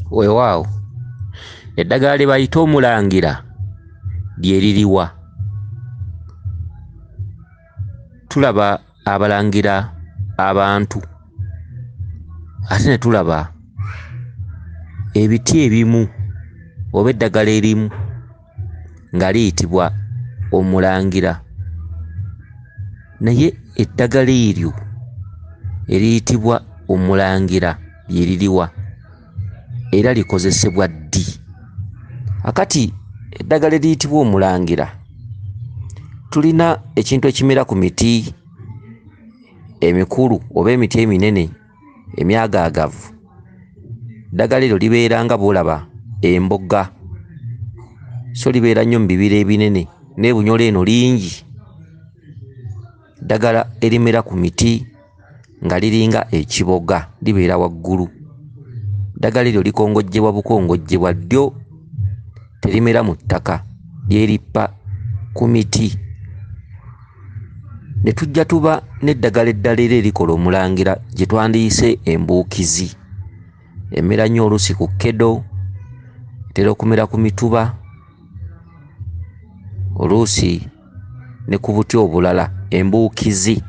Weewaawo eddagala lye bayita omulangira lye liriwa? Tulaba abalangira abantu ate ne tulaba ebiti ebimu oba eddagala erimu nga liyitibwa omulangira, naye eddagala eryo eriyitibwa omulangira lye liriwa era likozesebwa ddi? Akati eddagala eriyitibwa omulangira, tulina ekintu ekimera ku miti emikulu oba emiti eminene emyagaagavu. Eddagala eryo libeera nga bw'olaba emboga, so libeera nnyo mu bibira ebinene n'ebunyola eno lingi. Eddagala erimera ku miti nga liringa ekiboga libeera waggulu. Eddagala eryo likongojjebwa bukongojjebwa ddyo, terimera mu ttaka, lyerippa ku miti. Ne tujja tuba n'eddagala eddala era erikola omulangira gye twandiyise embuukizi. Emera nnyo oluusi ku kkedo, etera okumera ku mituba, oluusi ne ku buti obulala. Embuukizi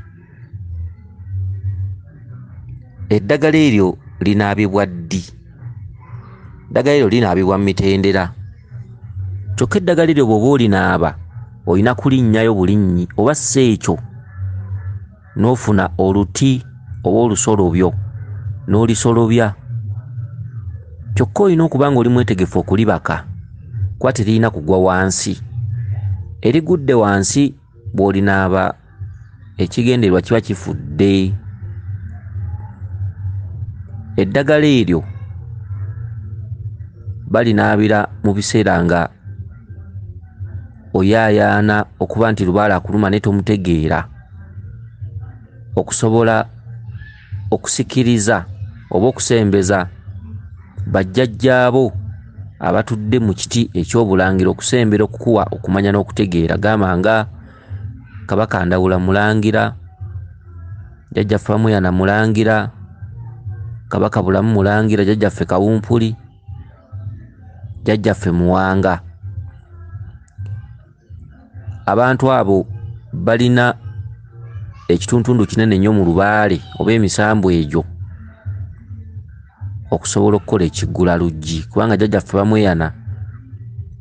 eddagala eryo linaabibwa ddi? Eddagala eryo linaabibwa mu mitendera, kyokka eddagala eryo bw'oba olinaaba olina kulinnyayo bulinnyi oba si ekyo n'ofuna oluti oba olusolobyo n'olisolobya, kyokka olina okuba nga oli mwetegefu okulibaka kuba teririna kugwa wansi. Erigudde wansi bw'olinaaba ekigendererwa kiba kifudde. Eddagala eryo balinaabira mu biseera nga oyaayaana okuba nti lubaala akuluma ne tomutegeera, okusobola okusikiriza oba okusembeza bajjajjaabo abatudde mu kiti eky'obulangira, okusembera okukuwa okumanya n'okutegeera. Gamba nga Kabaka Ndawula mulangira, Jjajjaffe Bamuyana mulangira, Kabaka Bulamu mulangira, Jjajjaffe Kawumpuli, Jjajjaffe Muwanga. Abantu abo balina ekituntundu kinene nnyo mu lubaale oba emisambu egyo okusobola okukola ekiggula-luggi, kubanga Jjajjaffe Bamweyana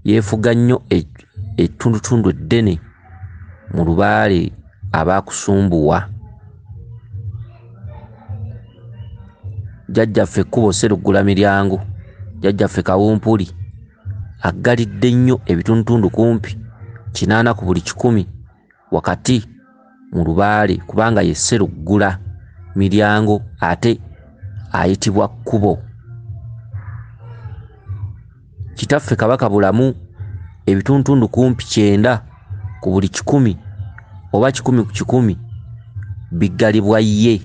yeefuga nnyo ettundutundu eddene mu lubaale abaakusumbuwa. Jjajjaffe Kkubo Sseruggula Miryango, Jjajjaffe Kawumpuli aggalidde nnyo ebitundutundu kumpi 80 ku buli 100 wakati mu lubaale, kubanga ye Sseruggula Miryango ate ayitibwa Kkubo. Kitaffe Kabaka Bulamu ebitundutundu kumpi 9 ku buli 100 oba 10 ku 100 biggalibwa ye.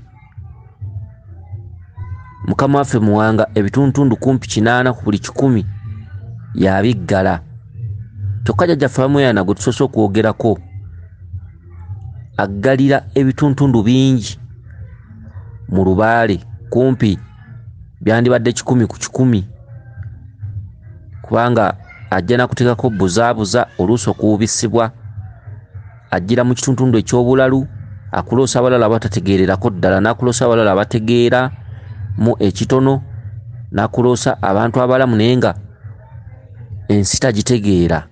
Mukama waffe Muwanga ebitundutundu kumpi 8 ku buli 100 yabiggala. Kyokka Jjajjaffe Bamweyana gwe tusoose okwogerako aggalira ebitundutundu bingi mu lubaale kumpi byandibadde 10 ku 100, kubanga ajja nakuteekako buzaabuza oluusi okuwubisibwa, ajjira mu kitundutundu eky'obulalu akuloosa abalala abatategeererako ddala, n'akuloosa abalala abategeera mu ekitono, n'akuloosa abantu abalamu naye nga ensi tagitegeera.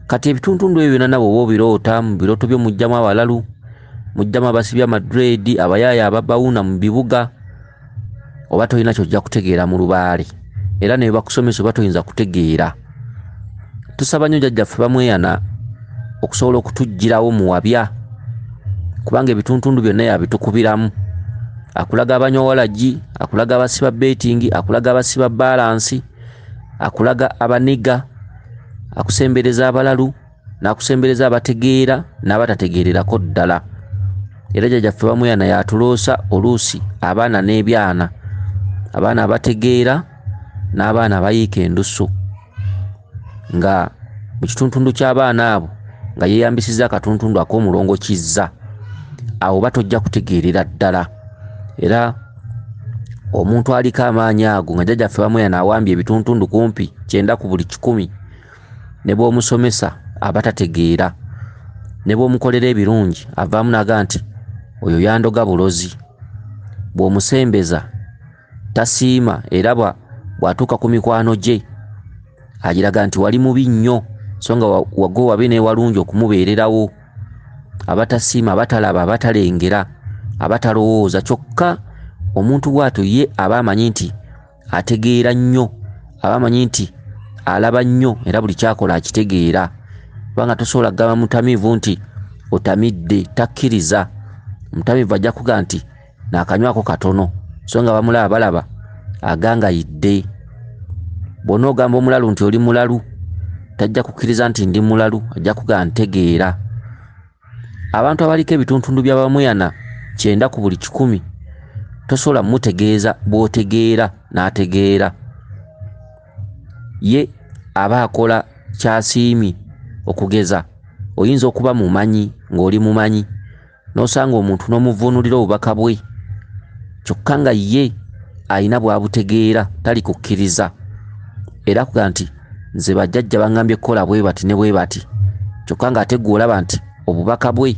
Kati ebitundutundu ebyo byonna nabo oba obiroota, mu birooto byo mujjamu abalalu, mujjamu abasibya amadreedi, abayaaya ababawuna mu bibuga, oba tolina kyojja kutegeera mu lubaale, era ne bakusomesa oba toyinza kutegeera. Tusaba nnyo Jjajjaffe Bamweyana okusobola okutuggyirawo mu wabya, kubanga ebitundutundu byonna yabitukubiramu. Akulaga abanywa walagi, akulaga abasiba betingi, akulaga abasiba balansi, akulaga abaniga, akusembereza abalalu, n'akusembereza abategeera n'abatategeererako ddala. Era Jjajjaffe Bamweyana yatuloosa oluusi abaana n'ebyana, abaana abategeera n'abaana abayiika endusu, nga mu kitundutundu ky'abaana abo nga yeeyambisizza akatundutundu ak'omulongo kizza. Awo batojja kutegeerera ddala. Era omuntu aliko amaanyi ago nga jjajjaffe Bamuyana awambye ebituntundu kumpi 9 ku buli 100 ne bw'omusomesa aba tategeera ne bw'omukolera ebirungi avaamu naga nti oyo yandoga bulozi bw'omusembeza tasiima era bw'atuuka ku mikwano gye agiraga nti wali mubi nnyo so nga wagwo wabe n'ewalungi okumubeererawo abatasiima abatalaba abatalengera abatalowooza kyokka omuntu bw'atyo ye aba amanyi nti ategeera nnyo aba amanyi nti alaba nnyo era buli kyakola akitegeera kubanga tosobola kugamba mutamiivu nti otamidde takkiriza omutamiivu ajja kuga nti naakanywako katono so nga bamulaba balaba agangayidde bw'ona ogamba omulalu nti oli mulalu tajja kukkiriza nti ndi mulalu ajja kuga ntegeera abantu abaliko ebituntundu bya Bamuyana 9 ku buli 100 tosobola mutegeeza bw'otegeera n'ategeera ye aba akola kyasiimi okugeza oyinza okuba mumanyi ng'oli mumanyi n'osanga omuntu n'omuvuunulira obubaka bwe kyokka nga ye alina bw'abutegeera tali kukkiriza era kuga nti nze bajjajja bangambye kukola bwe bati ne bwe bati kyokka ng'ate gw'olaba nti obubaka bwe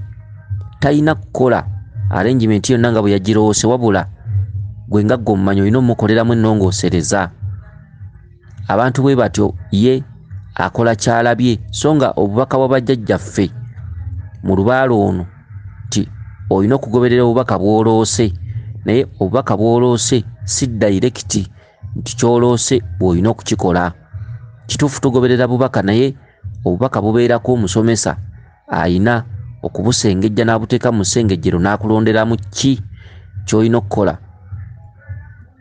talina kukola arrangement yonna nga bwe yagiroose wabula gwe nga gw'omumanyi olina omukoleramu ennongoosereza abantu bwe batyo ye akola kyalabye so nga obubaka bwa bajjajjaffe mu lubaalo ono ti olina okugoberera obubaka bw'oloose naye obubaka bw'oloose si direct nti kyoloose bw'olina okukikola kituufu tugoberera bubaka naye obubaka bubeerako omusomesa ayina okubusengejja n'abuteeka mu ssengejjero n'akulonderamu ki ky'olina okukola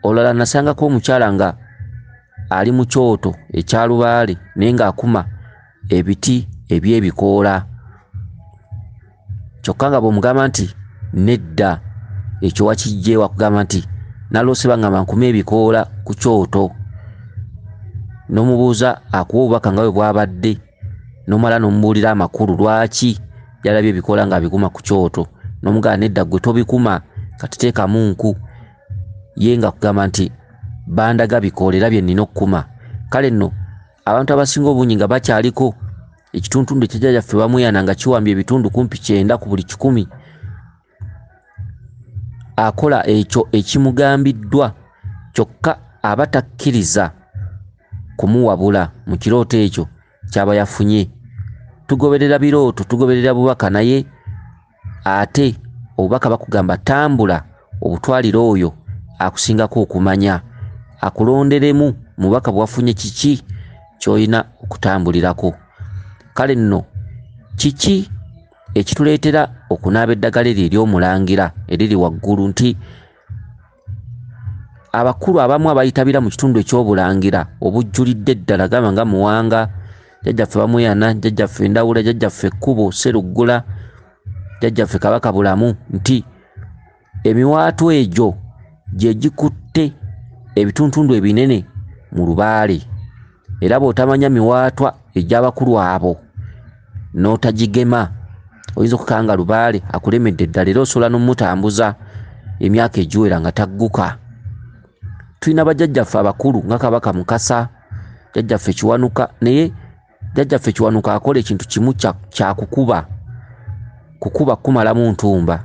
olala nasangako omukyala nga ali mu kyoto ekya Lubaale naye ng'akuma ebiti eby'ebikoola kyokka nga bw'omugamba nti nedda ekyo wakijjeewa kugamba nti naloose bangamba nkume ebikoola ku kyoto n'omubuuza akuwa obubaka nga bwe bwabadde n'omala n'omubuulira amakulu lwaki yalabye ebikoola ng'abikuma ku kyoto n'omugamba nedda gwe tobikuma katiteekamu nku ye nga kugamba nti bandaga bikoola era bye nnina okukuma kale nno abantu abasinga obungi nga bakyaliko ekituntundu ekijjajjaffe Bamuyana nga kiwambye ebitundu kumpi 9 ku buli 100 akola ekyo ekimugambiddwa kyokka aba takkiriza kumuwabula mu kirooto ekyo kyaba yafunye tugoberera birooto tugoberera bubaka naye ate obubaka bakugamba tambula obutwalira oyo akusingako okumanya akulonderemu mubaka bwafunye kiki ky'olina okutambulirako kale nno kiki ekituleetera okunaaba eddagala eryo ery'omulangira eriri waggulu nti abakulu abamu abayitabira mu kitundu ekyobulangira obujjulidde eddala gamba nga Muwanga jjajjaffe Bamuyana jjajjaffe Ndawula jjajjaffe Kkubo Sseruggula jjajjaffe Kabaka Bulamu nti emiwaatwa egyo gye gikutte ebituntundu ebinene mu Lubaale era bw'otamanya miwaatwa egy'abakulu abo n'otagigema oyinza okukanga Lubaale akulemedde ddala era osobola n'omutambuza emyaka egiwera nga tagguka tulina bajjajjaffe abakulu nga Kabaka Mukasa jjajjaffe Kiwanuka naye jjajjaffe Kiwanuka akola ekintu kimu kyakukuba kumalamu ntumba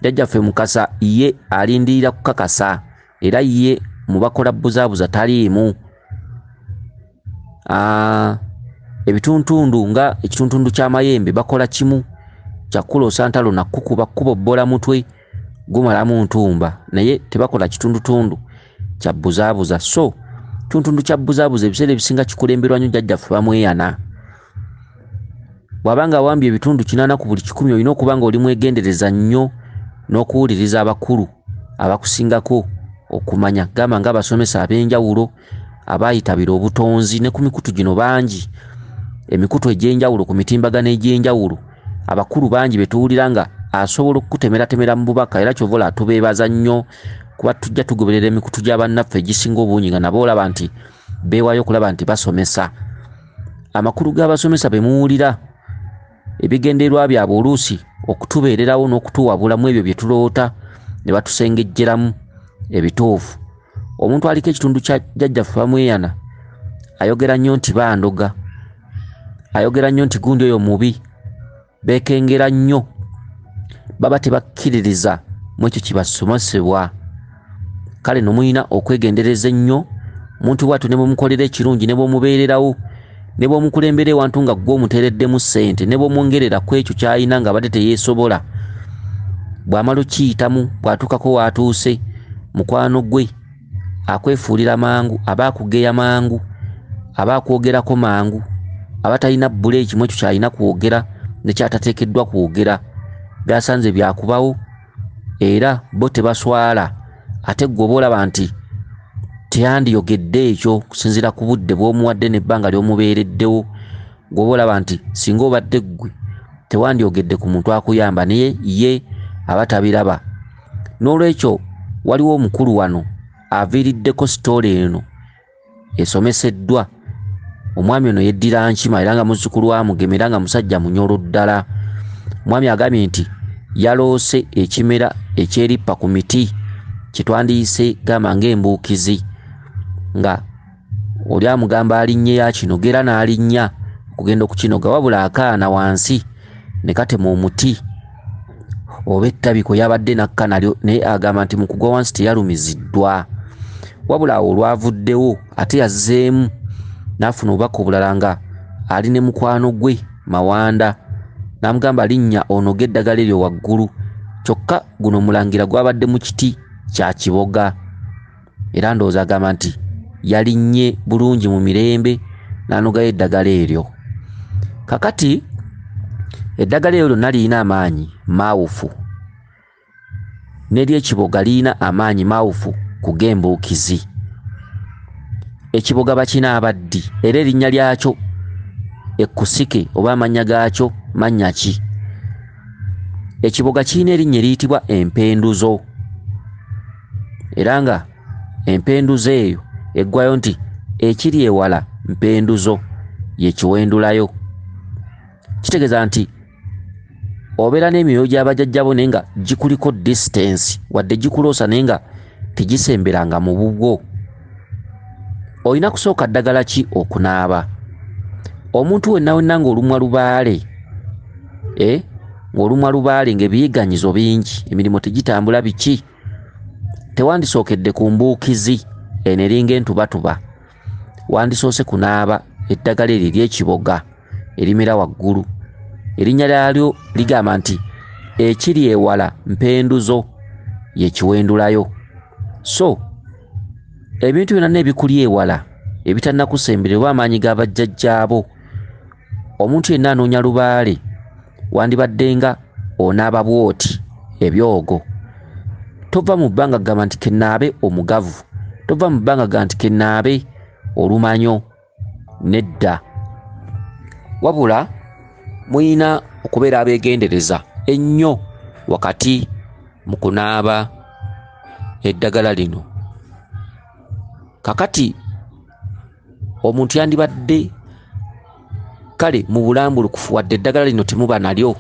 jjajjaffe Mukasa ye alindirira kukakasa era ye mu bakola buzaabuza taliimu ebituntundu nga ekituntundu ky'amayembe bakola kimu kyakuloosa ntalo nakukuba kubobbola mutwe gumalamu ntumba naye tebakola kitundutundu kya buzaabuza so kituntundu kya buzaabuza ebiseera ebisinga kikulemberwa nnyo jjajjaffe Bamuyana bw'abanga awambye ebitundu 8 ku buli 100 olina okuba nga oli mwegendereza nnyo n'okuwuliriza abakulu abakusingako okumanya gamba ng'abasomesa ab'enjawulo abayitabira obutonzi ne ku mikutu gino bangi emikutu egy'enjawulo ku mitimbagano egy'enjawulo abakulu bangi betuwulira nga asobola okukutemeratemera mu bubaka era kyovola atubeebaza nnyo kuba tujja tugoberera emikutu gy'abannaffe egisinga obungi nga nabo olaba nti beewaayo okulaba nti basomesa amakulu g'abasomesa be muwulira ebigendererwa byabwe oluusi okutubeererawo n'okutuwabulamu ebyo bye tuloota ne batusengejjeramu ebituufu omuntu aliko ekitundu kya jjajjaffe bamweyana ayogera nnyo nti bandoga, ayogera nnyo nti gundi oyo mubi, beekengera nnyo, baba tebakkiririza mu ekyo kibasomesebwa. Kale no muyina okwegendereza ennyo muntu bw'atyo ne bwemukolera ekirungi ne bwemubeererawo ne bwemukulembera ewantu nga gwe omuteereddemu ssente ne bwemwongerera ku ekyo ky'alina ng'abadde teyeesobola, bw'amala okiyitamu bw'atuukako w'atuuse mukwano gwe akwefuulira mangu, aba akugeya mangu, aba akwogerako mangu, aba talina buleeki mu ekyo ky'alina kwogera ne kyatateekeddwa kwogera, byasanze byakubawo era bo tebaswala. Ate gwe oba olaba nti teyandiyogedde ekyo kusinziira ku budde bw'omuwadde n'ebbanga ly'omubeereddewo, gwe oba olaba nti singa obadde ggwe tewandiyogedde ku muntu akuyamba, naye ye aba tabiraba. N'olwekyo waliwo omukulu wano aviiriddeko sitoole eno esomeseddwa. Omwami ono yeddira Nkima era nga muzzukulu wa Mugema era nga musajja munyolo ddala. Omwami agambye nti yaloose ekimera ekyerippa ku miti kitwandiyise gamba ng'embuukizi, nga oli amugamba alinnye yakinogera n'alinnya okugenda okukinoga, wabula akaana wansi ne katema omuti oba ettabiko yabadde nakka nalyo, naye agamba nti mu kugwa wansi teyalumiziddwa, wabula awo olwavuddewo ate yazzeemu n'afuna obubaka obulala nga ali ne mukwano gwe Mawanda, n'amugamba linnya onoge eddagala eryo waggulu, kyokka guno mulangira gwabadde mu kiti kya kiboga, era ndowooza agamba nti yalinnye bulungi mu mirembe n'anogayo eddagala eryo. Kakati eddagala eryo lyonna lirina amaanyi maawufu, n'eryekiboga lirina amaanyi maawufu ku g'embuukizi. Ekiboga bakinaaba ddi era erinnya lyakyo ekkusike oba amannya gaakyo mannya ki? Ekiboga kirina erinnya eriyitibwa empenduzo, era nga empenduzo eyo eggwayo nti ekiri ewala mpenduzo ye kiwendulayo. Kitegeeza nti obeera n'emyoyo gy'abajjajjabo naye nga gikuliko distance, wadde gikuloosa naye nga tegisemberanga mu bubwo. Olina kusooka ddagala ki okunaaba? Omuntu wenna wenna ng'olumwa lubaale, ng'olumwa lubaale ng'ebiyiganyizo bingi, emirimu tegitambula biki, tewandisookedde ku mbuukizi eno eringa entubatuba, wandisoose kunaaba eddagala eryo ery'ekiboga erimera waggulu. Erinnya lyalyo ligamba nti ekiri ewala mpenduzo ye kiwendulayo. So ebintu byonna n'ebikuli ewala ebitannakusemberera oba amaanyi g'abajjajjaabo, omuntu yenna anoonya lubaale wandibadde nga onaaba bwoti ebyogo. Tova mu bbanga gamba nti kennaabe omugavu, tova mu bbanga gamba nti kennaabe olumanyo, nedda. Wabula muyina okubeera abeegendereza ennyo wakati mu kunaaba eddagala lino. Kakati omuntu yandibadde kale mu bulambulukufu, wadde eddagala lino temuba nalyo,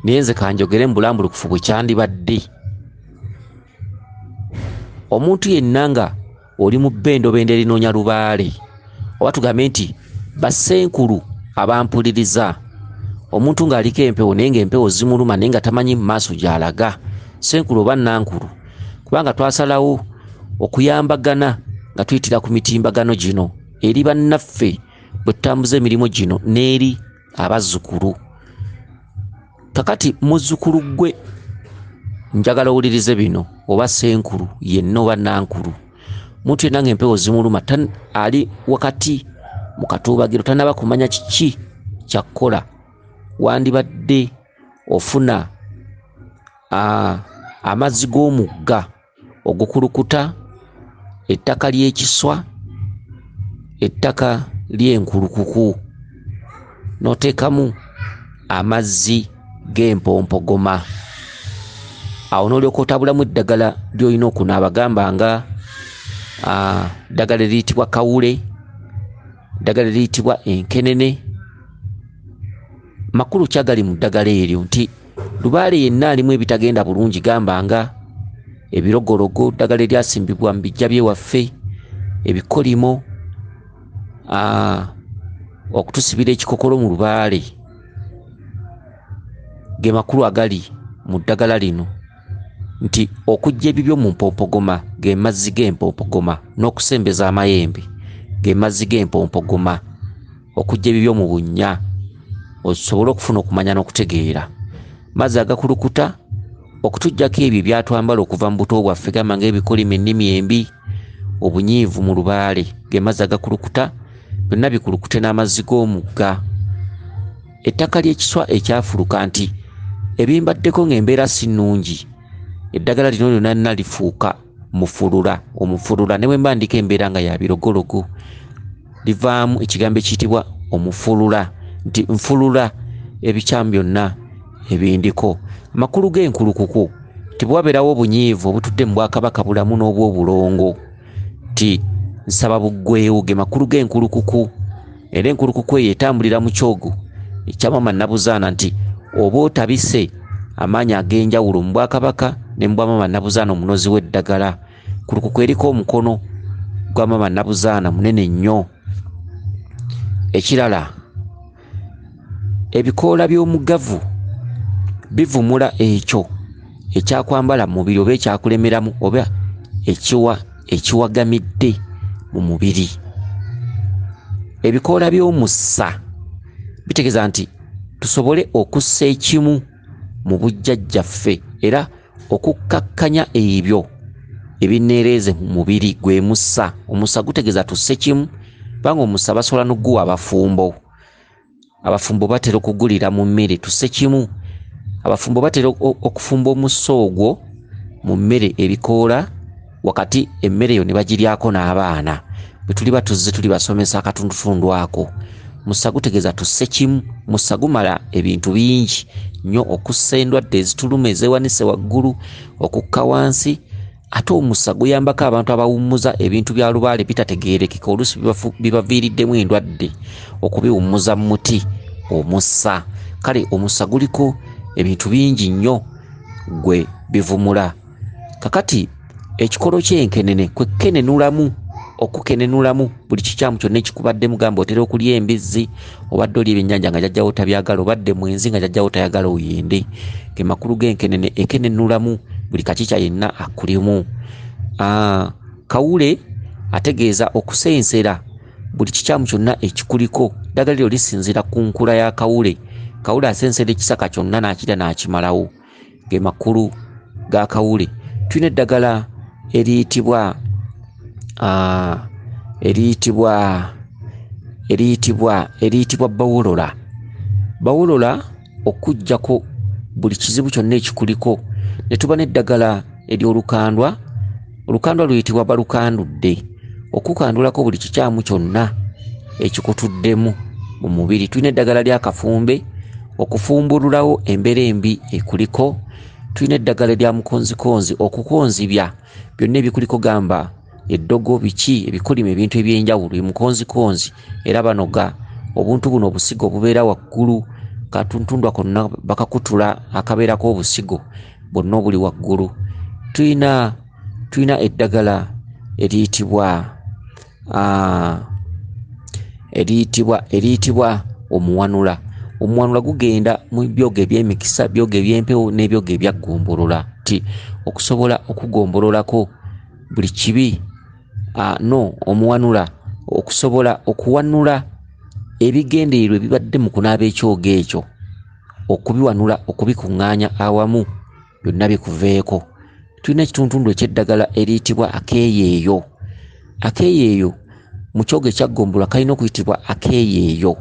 naye nze kanjogere mu bulambulukufu bwe kyandibadde. Omuntu yenna nga oli mu bbendobendo erinoonya lubaale, oba tugambe nti bassenkulu abampuliriza, omuntu ng'aliko empewo naye ng'empewo zimuluma naye nga tamanyi mu maaso gy'alaga, senkulu oba nankulu, kubanga twasalawo okuyambagana nga tuyitira ku mitimbagano gino eri bannaffe bwe tutambuza emirimu gino n'eri abazzukulu. Kakati muzzukulu gwe njagala owulirize bino, oba senkulu yenna oba nankulu, muntu yenna ng'empewo zimuluma ali wakati mu katuubagiro tannaba kumanya kiki kyakkola, wandibadde ofuna amazzi g'omugga ogukulukuta, ettaka ly'ekiswa, ettaka ly'enkulukuku, n'oteekamu amazzi g'empompogoma. Awo n'olyoka otabulamu eddagala ly'olina okunaaba, gamba nga eddagala eriyitibwa kawule, eddagala eriyitibwa enkenene. Makulu kyagali mu ddagala eryo nti lubaale yenna alimu ebitagenda bulungi, gamba nga ebirogorogo ddagala eryasimbibwa mu bijja byewaffe, ebikolimo, okutusibira ekikokolo mu lubaale, ge makulu agali mu ddagala lino. Nti okujja ebibyo mu mpompogoma ge mazzi g'empompogoma, n'okusembeza amayembe ge mazzi g'empompogoma, okujja ebibyo mu bunnya osobole okufuna okumanya n'okutegeera. Mazzi agakulukuta okutujjako ebyo byatwambala okuva mu buto bwaffe, gamba ng'ebikolimo, ennimi embi, obunyiivu mu lubaale, ge mazzi agakulukuta, byonna bikulukute n'amazzi g'omugga. Ettaka ly'ekiswa ekyafuluka nti ebimbaddeko ng'embeera si nnungi, eddagala lino lyonna lifuuka mufulula, omufulula. Ne bwe mbandika embeera nga ya birogologo, livaamu ekigambo ekiyitibwa omufulula, nti nfulula ebikyamu byonna ebindiko. Amakulu g'enkulukuku ti bwabeerawo obunyiivu obutudde mu Bwakabaka bulamu n'obw'obulongo, ti nsaba buggweewo, ge makulu g'enkulukuku. Era enkulukuku eyo etambulira mu kyogo ekya Maama Nabuzaana, nti oba otabise amaanyi ag'enjawulo mu Bwakabaka ne mu bwa Maama Nabuzaana omunozi w'eddagala. Enkulukuku eriko omukono gwa Maama Nabuzaana munene nnyo. Ekirala, ebikoola by'omugavu bivumula ekyo ekyakwambala mu mubiri oba ekyakulemeramu oba ekiwagamidde mu mubiri. Ebikoola by'omussa bitegeeza nti tusobole okussa ekimu mu bujjajjaffe era okukkakkanya ebyo ebinneereeze mu mubiri gwe mussa. Omussa gutegeeza tusse kimu, kubanga omussa basobola n'oguwa abafumbo. Abafumbo batera okugulira mu mmere, tusse kimu. Abafumbo batera okufumba omussa ogwo mu mmere, ebikoola, wakati emmere eyo ne bagiryako n'abaana bwe tuli batuzze tuli basomesa akatundutundu ako. Mussa gutegeeza tusse kimu. Mussa gumala ebintu bingi nnyo, okussa endwadde ezituluma ezeewanise waggulu, okukka wansi. Ate omussa guyambako abantu abawummuza ebintu bya lubaale bitategeerekeka, oluusi bibaviiriddemu endwadde, okubiwummuza mu muti omussa. Kale omussa guliko ebintu bingi nnyo gwe bivumula. Kakati ekikolo ky'enkenene kwe kenenulamu, okukenenulamu buli kikyamu kyonna ekikubadde mugamba otera okulya embizzi, obadde oli ebyennyanja nga jjajjawo tabyagala, obadde mwenzi nga jjajjawo tayagala oyende. Ge makulu g'enkenene, ekenenulamu buli kakikya yenna akulimu. Kawule ategeeza okusensera buli kikyamu kyonna ekikuliko. Eddagala lyo lisinzira ku nkula ya kawule. Kawule asensera ekisaka kyonna n'akirya n'akimalawo. Ge makulu ga kawule. Tulina eddagala eriyitibwa bawolola. Bawolola okuggyako buli kizibu kyonna ekikuliko. Ne tuba n'eddagala ery'olukandwa. Olukandwa luyitibwa balukandudde, okukandulako buli kikyamu kyonna ekikutuddemu mu mubiri. Tulina eddagala ly'akafumbe, okufumbululawo embeera embi ekuliko. Tulina eddagala lya mukonzikonzi, okukonzibya byonna ebikuliko, gamba eddogo, biki, ebikolimo, ebintu ebyenjawulo, mukonzikonzi. Era banoga obuntu buno obusigo obubeera waggulu, katuntundwa konna bakakutula akabeerako obusigo bwonna obuli waggulu. Tulina eddagala eriyitibwa omuwanula. Omuwanula gugenda mu byogo eby'emikisa, byogo eby'empewo n'ebyogo ebyaggombolola, ti okusobola okugombololako buli kibi. Omuwanula okusobola okuwanula ebigendererwa ebibadde mu kunaaba ekyogo ekyo, okubiwanula, okubikuŋŋaanya awamu, byonna bikuveeko. Tulina ekituntundu eky'eddagala eriyitibwa akeeyeeyo. Akeeyeeyo mu kyogo ekyaggombolola kalina okuyitibwa akeeyeeyo,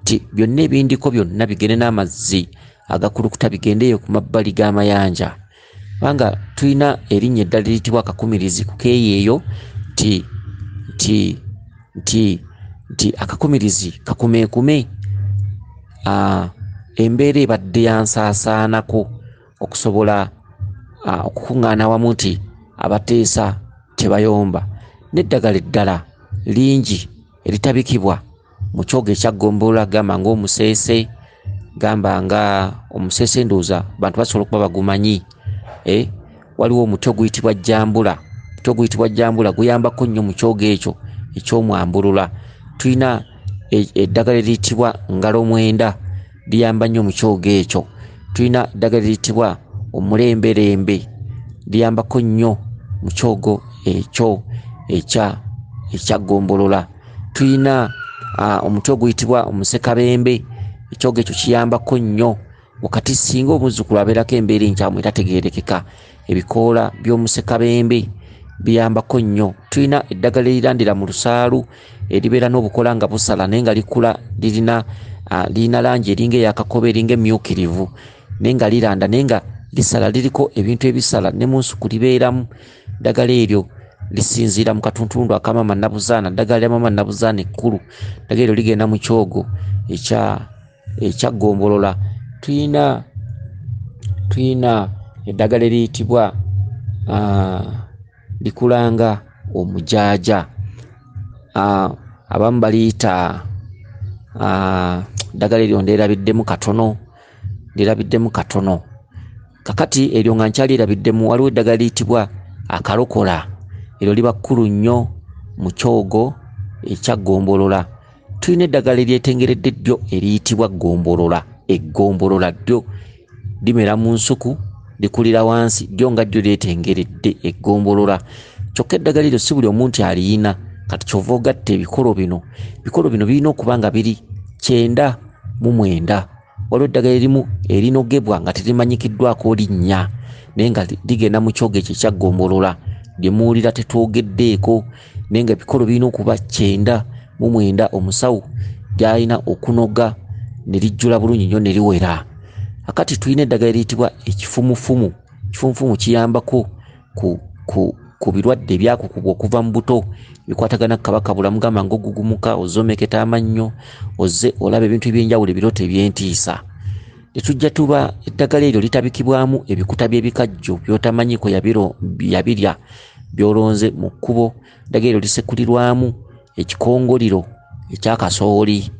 ti byonna ebindiko byonna bigende n'amazzi agakulukuta bigendeeyo ku mabbali g'amayanja. Kubanga tulina erinnya eddala eriyitibwa akakumirizi ku keeyeeyo, nti akakumirizi kakumeekume. Embeera ebadde yansaasaanako okusobola okukuŋŋaana wamu, nti abateesa tebayomba. N'eddagala eddala lingi eritabikibwa mu kyogo ekyaggombolola, gamba ng'omuseese, gamba nga omuseese ndowooza bantu basobola okuba bagumanyi. waliwo omuti oguyitibwa jambula. Omuti oguyitibwa jambula guyambako nnyo mu kyogo ekyo ekyomwambulula. Tulina eddagala eriyitibwa ngalomwenda liyamba nnyo mu kyogo ekyo. Tulina eddagala eriyitibwa omulemberembe liyambako nnyo mu kyogo ekyo ekya Gombolola. Tulina omuti oguyitibwa omusekabembe. Ekyogo ekyo kiyambako nnyo wakati singa omuzzukulu abeerako embeera enkyamu etategeerekeka. Ebikoola by'omusekabembe biyambako nnyo. Tulina eddagala erilandira mu lusaalu eribeera n'obukola nga busala naye nga likula lirina langi eringa eyakakobe eringa emmyukirivu naye nga liranda naye nga lisala liriko ebintu ebisala ne mu nsuku libeeramu. Eddagala eryo lisinziira mu katuntundu aka Maama Nabuzaana, eddagala lya Maama Nabuzaana ekkulu. Eddagala eryo ligenda mu kyogo ekya Gombolola. Tulina eddagala eriyitibwa likulanga omujaaja. Abamu baliyita eddagala eryo ndyerabiddemu katono. Kakati eryo nga nkyalirabiddemu waliwo eddagala liyitibwa akalokola. Eryo liba kkulu nnyo mu kyogo ekya Gombolola. Tulina eddagala eryetengeredde ddyo eriyitibwa Gombolola. Eggombolola ddyo limera mu nsuku likulira wansi ddyo nga ddyo lyetengeredde eggombolola. Kyokka eddagala eryo si buli omuntu aliyina. Kati kyova ogatta ebikolo bino birina okuba nga biri 99. Waliwo eddagala erimu erinogebwa nga terimanyikiddwako linnya naye nga ligenda mu kyogo ekyo ekya Gombolola lye muwulira tetwogeddeeko naye nga ebikolo birina okuba 99 omusawo gy'alina okunoga ne lijjula bulungi nnyo ne liwera. Akati tulina eddagala eriyitibwa ekifumufumu. Ekifumufumu kiyambako ku birwadde ebyakukubwa okuva mu buto bikwatagana Kabaka bulamu gamba ng'ogugumuka, ozomeketa amannyo, ozze olaba ebintu ebyenjawulo ebirooto ebyentiisa. Netujja tuba eddagala eryo litabikibwamu ebikuta by'ebikajjo by'otamanyiko yabirya by'olonze mu kkubo. Eddagala eryo lisekulirwamu ekikongoliro ekyakasooli.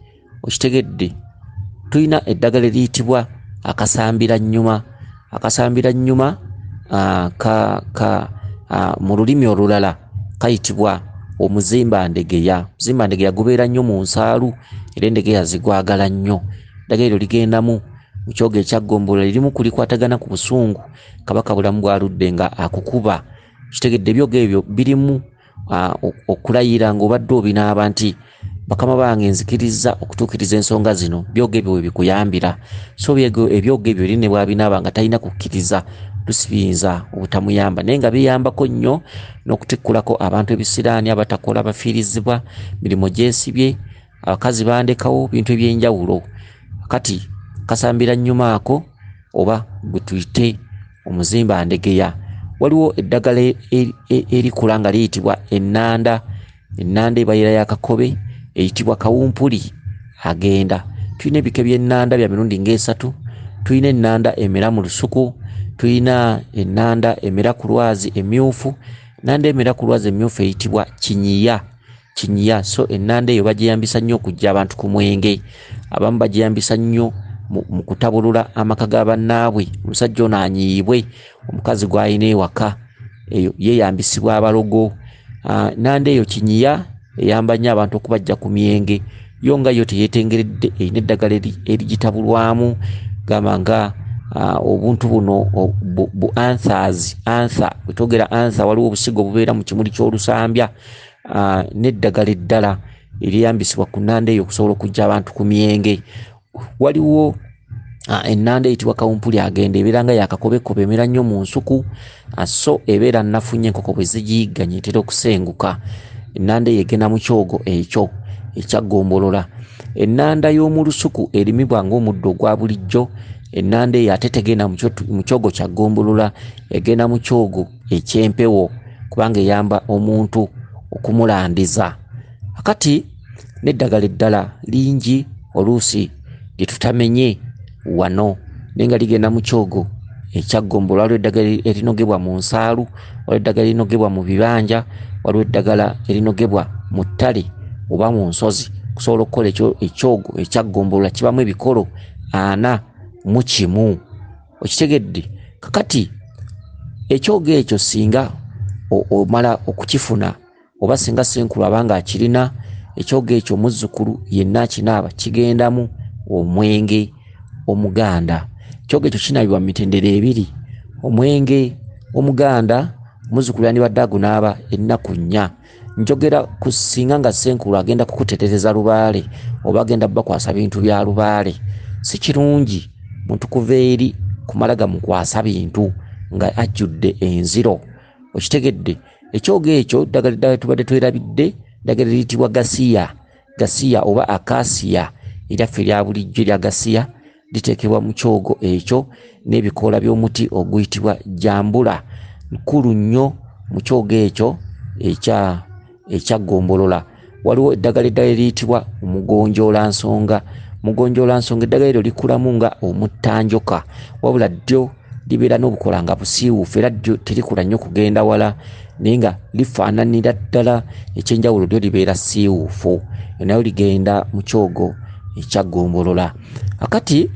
Okitegedde? Tulina eddagala eriyitibwa akasambirannnyuma. Akasambirannnyuma mu lulimi olulala kayitibwa omuzimbandegeya. Omuzimbandegeya gubeera nnyo mu nsaalu era endegeya zigwagala nnyo. Eddagala eryo ligendamu mu kyogo ekya Gombolola. Lirimu kulikwatagana ku busungu Kabaka bulamu bwaludde nga akukuba. Kitegedde ebyogo ebyo birimu okulayira ng'obadde obinaaba nti bakama bange nzikiriza okutuukiriza ensonga zino. Byogo ebyo we bikuyambira. So ebyogo ebyo eri ne bwabinaaba nga talina kukkiriza lusibiyinza obutamuyamba naye nga biyambako nnyo n'okutikkulako abantu ebisiraani abatakola bafiirizibwa mirimu gyesibye abakazi bandekawo bintu ebyenjawulo. Kati kasambirannnyuma ako oba bwe tuyite omuzimbandegeya. Waliwo eddagala erikula nga liyitibwa ennanda. Ennanda ebaira yakakobe eyitibwa kawumpuli agenda. Tulina ebika by'ennanda bya mirundi ng'esatu. Tulina ennanda emera mu lusuku. Tulina ennanda emera ku lwazi emmyufu. Ennanda emera ku lwazi emmyufu eyitibwa kinyiya. So ennanda eyo bagiyambisa nnyo okujja abantu ku mwenge. Abamu bagiyambisa nnyo mu kutabulula amaka ga bannaabwe. Omusajja ono anyiibwe omukazi gw'alina ewaka eyo yeeyambisibwa abalogo. Ennanda eyo kinyiya eyamba nnyo abantu okubajja ku myenge. Yo nga yo teyeetengeredde erina eddagala erigitabulwamu gamba nga obuntu buno bu anthers. Bwe twogera anther waliwo obusigo obubeera mu kimuli ky'olusambya n'eddagala eddala eriyambisibwa ku nnanda eyo okusobola okujja abantu ku myenge. Waliwo ennanda eyitibwa kawumpuli agenda ebeera nga yakakobekobe emera nnyo mu nsuku so ebeera nnafunye enkoko bwe zigiyigganya etera okusenguka. Ennanda eyo egenda mu kyogo ekyo ekya Gombolola. Ennanda y'omu lusuku erimibwa ng'omuddo ogwa bulijjo. Ennanda eyo ate tegenda mu kyogo kya Gombolola, egenda mu kyogo eky'empewo kubanga eyamba omuntu okumulandiza. Akati n'eddagala eddala lingi oluusi lye tutamenye wano naye nga ligenda mu kyogo ekya Gombolola. Waliwo eddagala erinogebwa mu nsaalu, waliwo eddagala erinogebwa mu bibanja, waliwo eddagala erinogebwa mu ttale oba mu nsozi okusobola okukola ekyogo ekya Gombolola. Kibamu ebikolo 41. Okitegedde? Kakati ekyogo ekyo singa omala okukifuna oba singa senkulu abanga akirina ekyogo ekyo muzzukulu yenna akinaaba kigendamu omwenge omuganda. Ekyogo ekyo kinaabibwa mu mitendera ebiri, omwenge omuganda muzzukulu yandibadde agunaaba ennaku 4. Njogera ku singa nga senkulu agenda kukutetereza lubaale oba agenda bakwasa bintu bya lubaale, si kirungi muntu kuva eri kumala gamukwasa bintu nga ajjudde enziro. Okitegedde? Ekyogo ekyo ddagala tubadde twerabidde, ddagala liyitibwa gasiya oba akasiya, eryaffe erya bulijjo lya gasiya liteekebwa mu kyogo ekyo n'ebikoola by'omuti oguyitibwa jambula. Nkulu nnyo mu kyogo ekyo ekya Ggombolola. Waliwo eddagala eriyitibwa omugonjoolansonga. Mugonjoolansonga eddagala eryo likulamu nga omuttanjoka, wabula ddyo libeera n'obukola nga busiiwuufu era ddyo terikula nnyo kugenda wala, naye nga lifaananira ddala ekyenjawulo lyo libeera siiwuufu, nayo ligenda mu kyogo ekya Ggombolola. Akati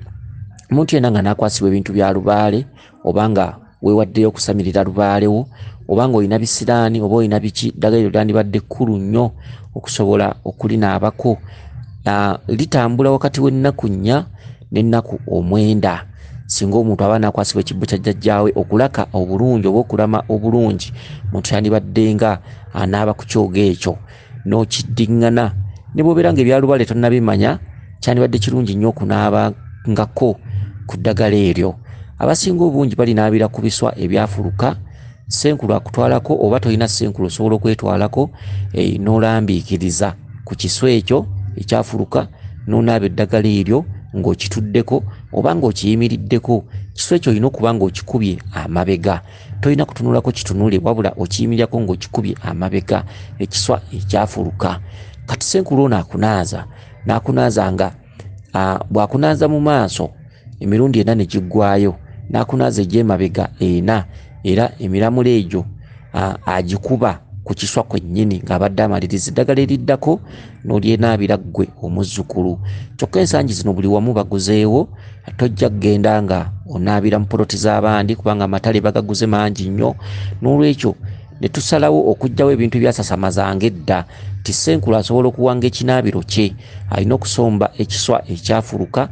omuntu yenna nga n'akwasibwa ebintu bya lubaale oba nga weewaddeyo okusamirira lubaalewo oba nga olina bisiraani oba olina biki, ddagala eryo lyandibadde kkulu nnyo okusobola okulinaabako. Litambula wakati w'ennaku 4 n'ennaku 9. Singa omuntu aba n'akwasibwa ekibbo kya jjajjaawe okulaka obulungi oba okulama obulungi, omuntu yandibadde nga anaaba ku kyogo ekyo n'okiddiŋŋana. Ne bw'obeera nga ebyalubaale tonnabimanya, kyandibadde kirungi nnyo okunaabangako ku ddagala eryo. Abasinga obungi balinaabira ku biswa ebyafuluka, senkulu akutwalako oba tolina senkulu osobola okwetwalako n'olambiikiriza ku kiswa ekyo ekyafuluka n'onaaba eddagala eryo ng'okituddeko oba ng'okiyimiriddeko. Kiswa ekyo olina okuba ng'okikubye amabega, tolina kutunulako kitunule wabula okiyimirirako ng'okikubye amabega ekiswa ekyafuluka. Kati senkulu ono n'akunaaza nga bw'akunaaza mu maaso emirundi 4 ne giggwayo, n'akunaaza egy'emabega 4 era emiramula egyo agikuba ku kiswa kwennyini ng'abadde amaliriza. Eddagala eriddako n'olyenaabira ggwe omuzzukulu. Kyokka ensangi zino buli wamu baguzeewo, tojja kugenda nga onaabira mu poloti z'abandi kubanga amatale bagaguze mangi nnyo. N'olwekyo ne tusalawo okuggyawo ebintu byasasamazanga edda, ti senkulu asobola okuwanga ekinaabiro kye alina okusomba ekiswa ekyafuluka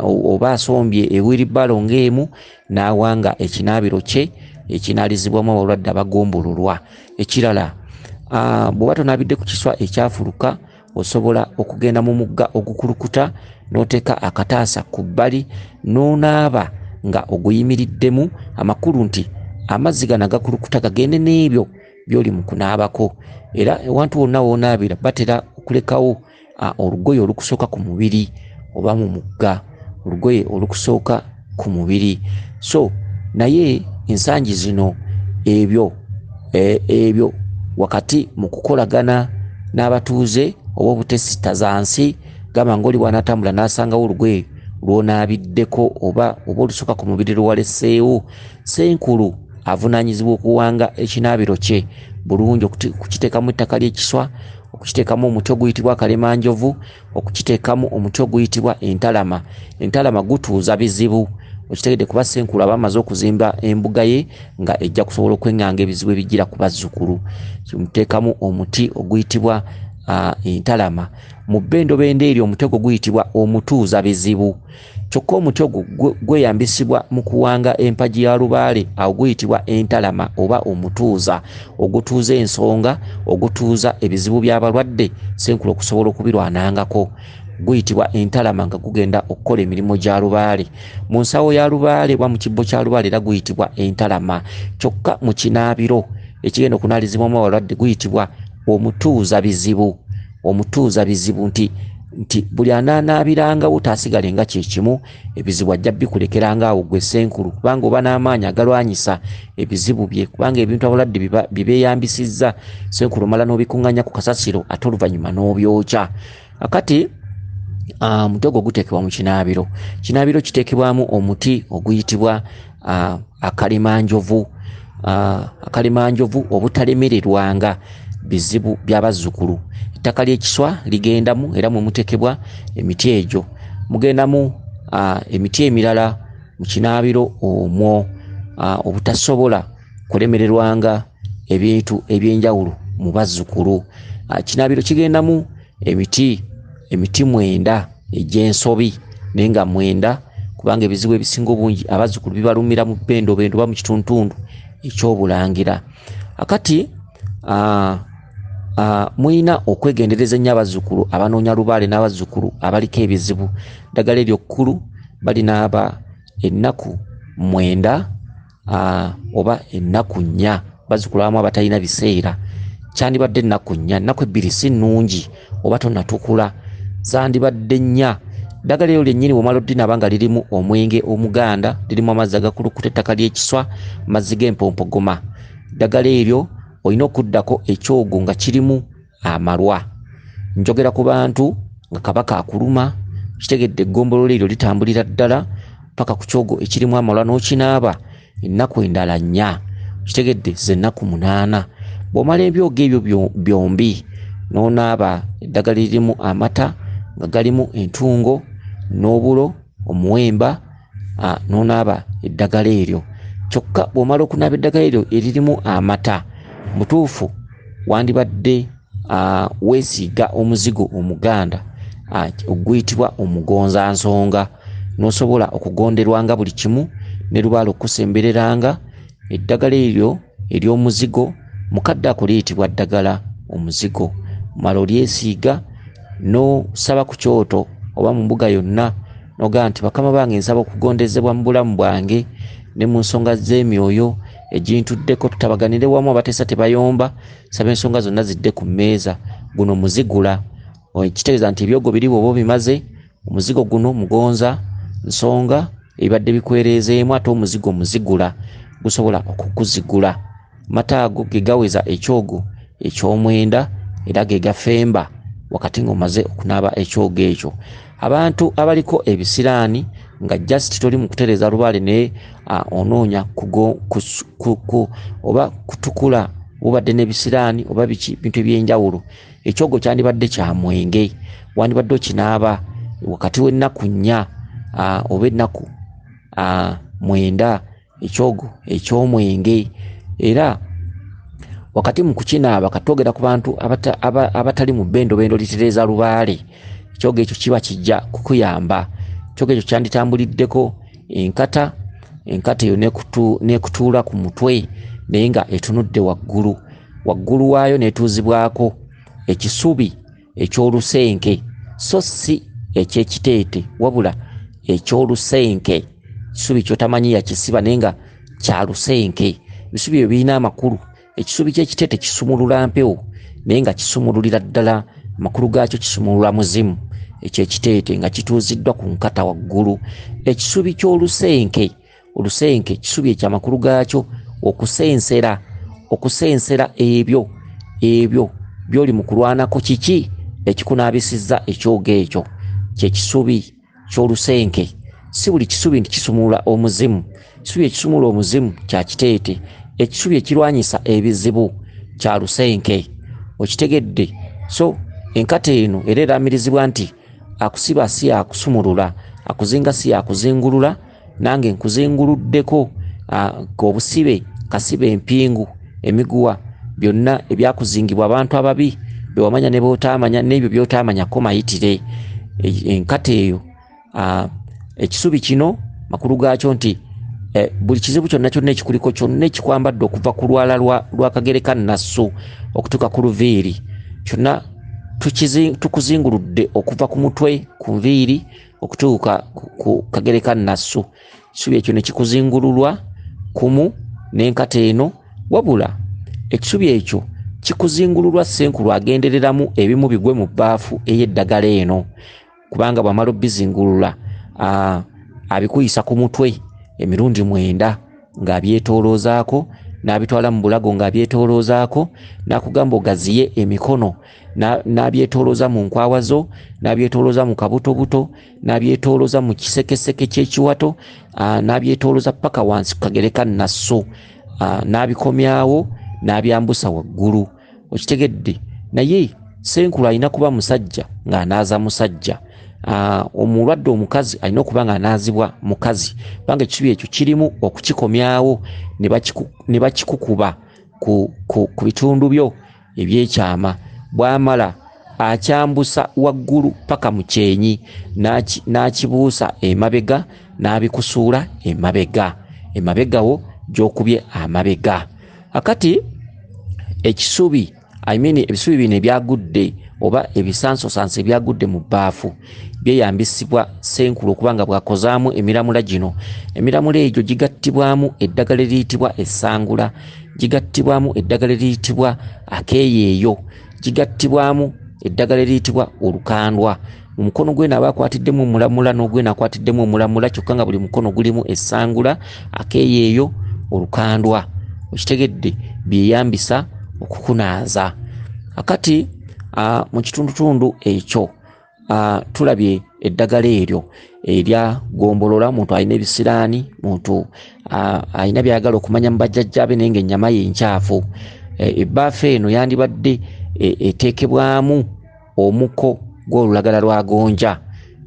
oba asombye ewiribalo ng'emu n'awanga ekinaabiro kye ekinaalizibwamu abalwadde abagombololwa. Ekirala, bw'oba tonaabidde ku kiswa ekyafuluka osobola okugenda mu mugga ogukulukuta n'oteeka akataasa ku bbali n'onaaba nga oguyimiriddemu, amakulu nti amazzi gano agakulukuta gagende n'ebyo by'oli mu kunaabako. Era ewantu wonna w'onaabira batera okulekawo olugoye olukusooka ku mubiri oba mu mugga, olugoye olukusooka ku mubiri. So naye ensangi zino ebyo wakati mu kukolagana n'abatuuze oba obutesitazansi, gamba ng'oli bw'anatambula n'asangawo olugoye lw'onaabiddeko oba olusooka ku mubiri lwaleseewo, senkulu avunaanyizibwa okuwanga ekinaabiro kye bulungi, okukiteekamu ettaka ly'ekiswa, okukiteekamu omuti oguyitibwa akalemanjovu, okukiteekamu omuti oguyitibwa entalama. Entalama gutuuza bizibu, okitegedde kuba senkulu aba amaze okuzimba embuga ye nga ejja kusobola okweŋŋanga ebizibu ebigira ku bazzukulu. Kimuteekamu omuti oguyitibwa entalama. Mu bbendobendo eryo omuti ogwo guyitibwa omutuuza bizibu. Kyokka omuti ogwo gweyambisibwa mu kuwanga empagi ya lubaale, awo guyitibwa entalama oba omutuuza. Ogutuuza ensonga, ogutuuza ebizibu by'abalwadde senkulu okusobola okubirwanangako, guyitibwa entalama nga gugenda okukola emirimu gya lubaale. Mu nsawo ya lubaale oba mu kibbo kya lubaale era guyitibwa entalama. Kyokka mu kinaabiro ekigenda okunaalizibwamu abalwadde guyitibwa omutuuza bizibu. Omutuuza bizibu nti buli anaanaabirangawo taasigale nga kyekimu, ebizibu ajja bikulekeranga awo gwe senkulu, kubanga oba n'amaanyi agalwanyisa ebizibu bye, kubanga ebintu abalwadde bibeeyambisizza senkulu omala n'obikuŋŋanya ku kasasiro ate oluvannyuma n'obyokya. Akati omuti ogwo guteekebwa mu kinaabiro. Kinaabiro kiteekebwamu omuti oguyitibwa akalimanjovu. Akalimanjovu obutalemererwanga bizibu by'abazzukulu. Ettaka ly'ekiswa ligendamu era mwe muteekebwa emiti egyo. Mugendamu emiti emirala mu kinaabiro omwo. obutasobola kulemererwanga ebintu ebyenjawulo mu bazzukulu. Kinaabiro kigendamu emiti 9 egy'ensobi naye nga 9 kubanga ebizibu ebisinga obungi abazzukulu bibalumira mu bendo ba mu kituntundu ekyobulangira. Akati mwina okwegendereza nnyo abazzukulu abanoonya lubaale n'abazzukulu abaliko ebizibu. Eddagala eryo kkulu balinaaba ennaku 9 oba ennaku 4. Bazzukulu abamu abatalina biseera kyandibadde ennaku 4, ennaku 2 si nnungi oba tonatukula, zandibadde 4. Eddagala eryo lyennyini bw'omala oddinaaba nga lirimu omwenge omuganda, lirimu amazzi agakulukuta ettaka ly'ekiswa, amazzi g'empompogoma. Eddagala eryo olina okuddako ekyogo nga kirimu amalwa. Njogera ku bantu nga kabaka akuluma, kitegedde eggombolola eryo litambulira ddala paka ku kyogo ekirimu amalwa n'okinaaba ennaku endala 4, kitegedde z'ennaku 8. Bw'omala ebyogo ebyo byombi n'onaaba eddagala lirimu amata nga galimu entungo n'obulo omuwemba, n'onaaba eddagala eryo. Kyokka bw'omala okunaaba eddagala eryo eririmu amata, mutuufu wandibadde weesiiga omuzigo omuganda oguyitibwa omugonzansonga, n'osobola okugonderwanga buli kimu ne lubaale okusembereranga. Eddagala eryo ery'omuzigo mukadde ako liyitibwa ddagala omuzigo. Mala olyesiiga n'osaba ku kyoto oba mu mbuga yonna n'ogamba nti bakama bange nsaba okugondezebwa mu bulamu bwange ne mu nsonga z'emyoyo egintuddeko, tutabaganire wamu abateesa tebayomba, saba ensonga zonna zidde ku mmeeza. Guno muzigula, kitegeeza nti ebyogo biri bw'oba bimaze, omuzigo guno mugonza nsonga ebibadde bikwereezeemu, ate omuzigo muzigula gusobola okukuzigula. Mata ago ge gaweza ekyogo eky'omwenda era ge gafemba wakati ng'omaze okunaaba ekyogo ekyo. Abantu abaliko ebisiraani nga just toli mu kutereeza lubaale naye onoonya oba kutukula obadde n'ebisiraani oba bintu ebyenjawulo, ekyogo kyandibadde kya mwenge, wandibadde okinaaba wakati w'ennaku 4 oba ennaku 9, ekyogo eky'omwenge. Era wakati mu kukinaaba, katwogera ku bantu abatali mu bendo litereeza lubaale, ekyogo ekyo kiba kijja kukuyamba. Ekyogo ekyo kyanditambuliddeko enkata eyo n'ekutuula ku mutwe naye nga etunudde waggulu waayo n'etuuzibwako ekisubi eky'olusenke, so si eky'ekiteete wabula eky'olusenke. Ekisubi ky'otamanyi yakisiba naye nga kya lusenke. Ebisubi ebyo birina amakulu. Ekisubi ky'ekiteete kisumulula mpewo naye nga kisumululira ddala amakulu gaakyo kisumulula muzimu. Eky'ekiteete nga kituuziddwa ku nkata waggulu. Ekisubi ky'olusenke, olusenke kisubi ekyamakulu gaakyo okusensera ebyo byoli mu kulwanako. Kiki ekikunaabisizza ekyogo ekyo? Kyekisubi ky'olusenke. Si buli kisubi nti kisumulula omuzimu. Ekisubi ekisumulula omuzimu kya kiteete, ekisubi ekirwanyisa ebizibu kya lusenke. Okitegedde? So enkata eno era eramirizibwa nti akusiba si yakusumulula, akuzinga si yakuzingulula. Nange nkuzinguluddeko obusibe, kasibe, empingu, emiguwa, byonna ebyakuzingibwa abantu ababi bewamanya ne bootamanya, n'ebyo byotamanyako mayitire. Enkata eyo ekisubi kino makulu gaakyo nti buli kizibu kyonna ekikuliko kyonna ekikwambadde okuva ku lwala lwa Kagereka Nassu okutuuka ku luviiri, kyonna tukuzinguludde okuva ku mutwe ku nviiri okutuuka ku Kagereka Nassu. Ekisubi ekyo ne kikuzingululwa kumu n'enkata eno, wabula ekisubi ekyo kikuzingululwa Ssenkulu agendereramu ebimu bigwe mu bbaafu ey'eddagala eno, kubanga bw'amala obbizingulula abikuyisa ku mutwe emirundi 9 ng'abyetooloozaako, n'abitwala mu bulago ng'abyetooloozaako, n'akugamba ogaziye emikono n'abyetoolooza mu nkwawa zo, n'abyetoolooza mu kabutobuto, n'abyetoolooza mu kisekeseke ky'ekiwato, n'abyetoolooza paka wansi ku Kagereka Nassu, n'abikomyawo n'abyambusa waggulu. Okitegedde? Naye Ssenkulu alina kuba musajja ng'anaaza musajja. omulwadde omukazi alina okuba nga anaazibwa mukazi kubanga ekisubi ekyo kirimu okukikomyawo ne bakikukuba ku bitundu byo ebyekyama. Bwamala akyambusa waggulu paka mu kyenyi n'akibuusa emabega n'abikusuula emabegawo gy'okubye amabega. Akati ekisubi ebisubi bino ebyagudde oba ebisansosanso ebyagudde mu bbaafu byeyambisibwa Ssenkulu okubanga bwakozaamu emiramula gino. Emiramula egyo gigattibwamu eddagala eriyitibwa essangula, gigattibwamu eddagala eriyitibwa akeeyeeyo, gigattibwamu eddagala eriyitibwa olukandwa. Mu mukono gwe naaba akwatiddemu omulamula n'ogwe naakwatiddemu omulamula, kyokka nga buli mukono gulimu essangula, akeeyeeyo, olukandwa. Okitegedde byeyambisa okukunaaza. Akati mu kitundutundu ekyo tulabye eddagala eryo erya gombolola. Omuntu alina ebisiraani, muntu alina byayagala okumanya mu bajjajjaabe naye ng'ennyama ye nkyafu. Ebbaafu eno yandibadde eteekebwamu omuko gw'olulagala lwa gonja,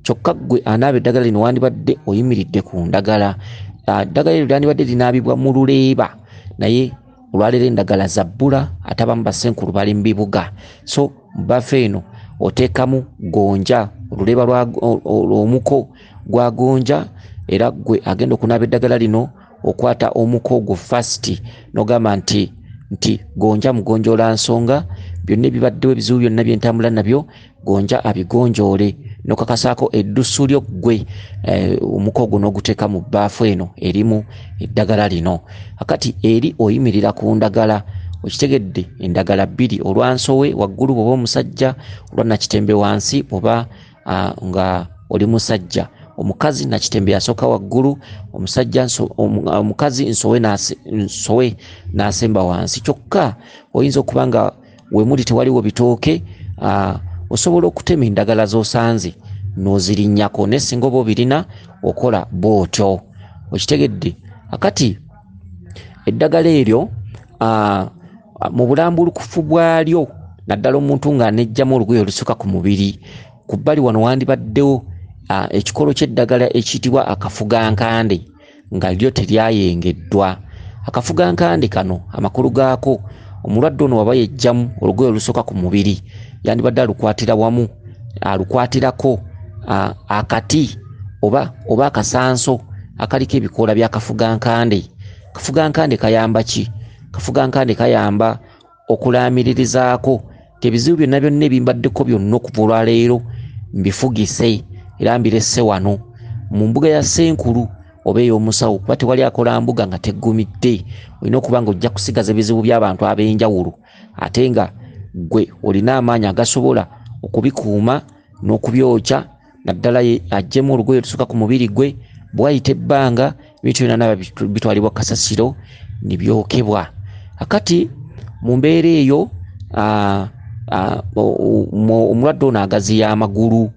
kyokka gwe anaaba eddagala lino wandibadde oyimiridde ku ndagala. Eddagala eryo lyandibadde linaabibwa mu luleeba, naye olwaleero endagala zabbula ate abamu Bassenkulu bali mu bibuga. So mu bbaafu eno oteekamu gonja, oluleeba omuko gwa gonja, era gwe agenda okunaaba eddagala lino okwata omuko ogwo fasiti n'ogamba nti gonja mugonjoola nsonga, byonna ebibaddewo ebizibu byonna byentambula nabyo gonja abigonjoole, n'okakasaako eddusu lyo ggwe omuko ogwo n'oguteeka mu bbaafu eno erimu eddagala lino. Akati eri oyimirira ku ndagala, okitegedde endagala bbiri, olwansowe waggulu bw'oba omusajja, olwa nakitembe wansi bw'oba nga oli musajja. Omukazi nakitembe yasooka waggulu, omukazi nsowe n'asemba wansi. Kyokka oyinza okuba nga wemuli tewaliwo bitooke, osobola okutema endagala z'osanze n'ozirinnyako, ne singa oba obirina okola bw'otyo. Okitegedde. Akati eddagala eryo mu bulambulukufu bwalyo, naddala omuntu ng'anejjamu olugoye olusuka ku mubiri, ku bbali wano wandibaddewo ekikolo ky'eddagala ekiyitibwa akafugankande nga lyo teryayengeddwa. Akafugankande kano amakulu gaako, omulwadde ono waba yejjamu olugoye olusoka ku mubiri, yandibadde alukwatira wamu, alukwatirako akati oba akasanso akaliko ebikoola by'akafugankande. Kafugankande kayamba ki? Kafugankande kayamba okulaamirizaako ebizibu byonna byonna ebimbaddeko byonna okuva olwaleero mbifugise era mbiresse wano mu mbuga ya Ssenkulu oba ey'omusawo, kuba tewali akola mbuga nga teggumidde. Olina okuba nga ojja kusigaza ebizibu by'abantu ab'enjawulo, ate nga gwe olina amaanyi agasobola okubikuuma n'okubyokya, naddala aggyemu olugoye olusuka ku mubiri gwe, bwayita ebbanga ebintu byonna naba bitwalibwa kasasiro ne byokebwa. Akati mu mbeera eyo omulwadde ono agaziya amagulu,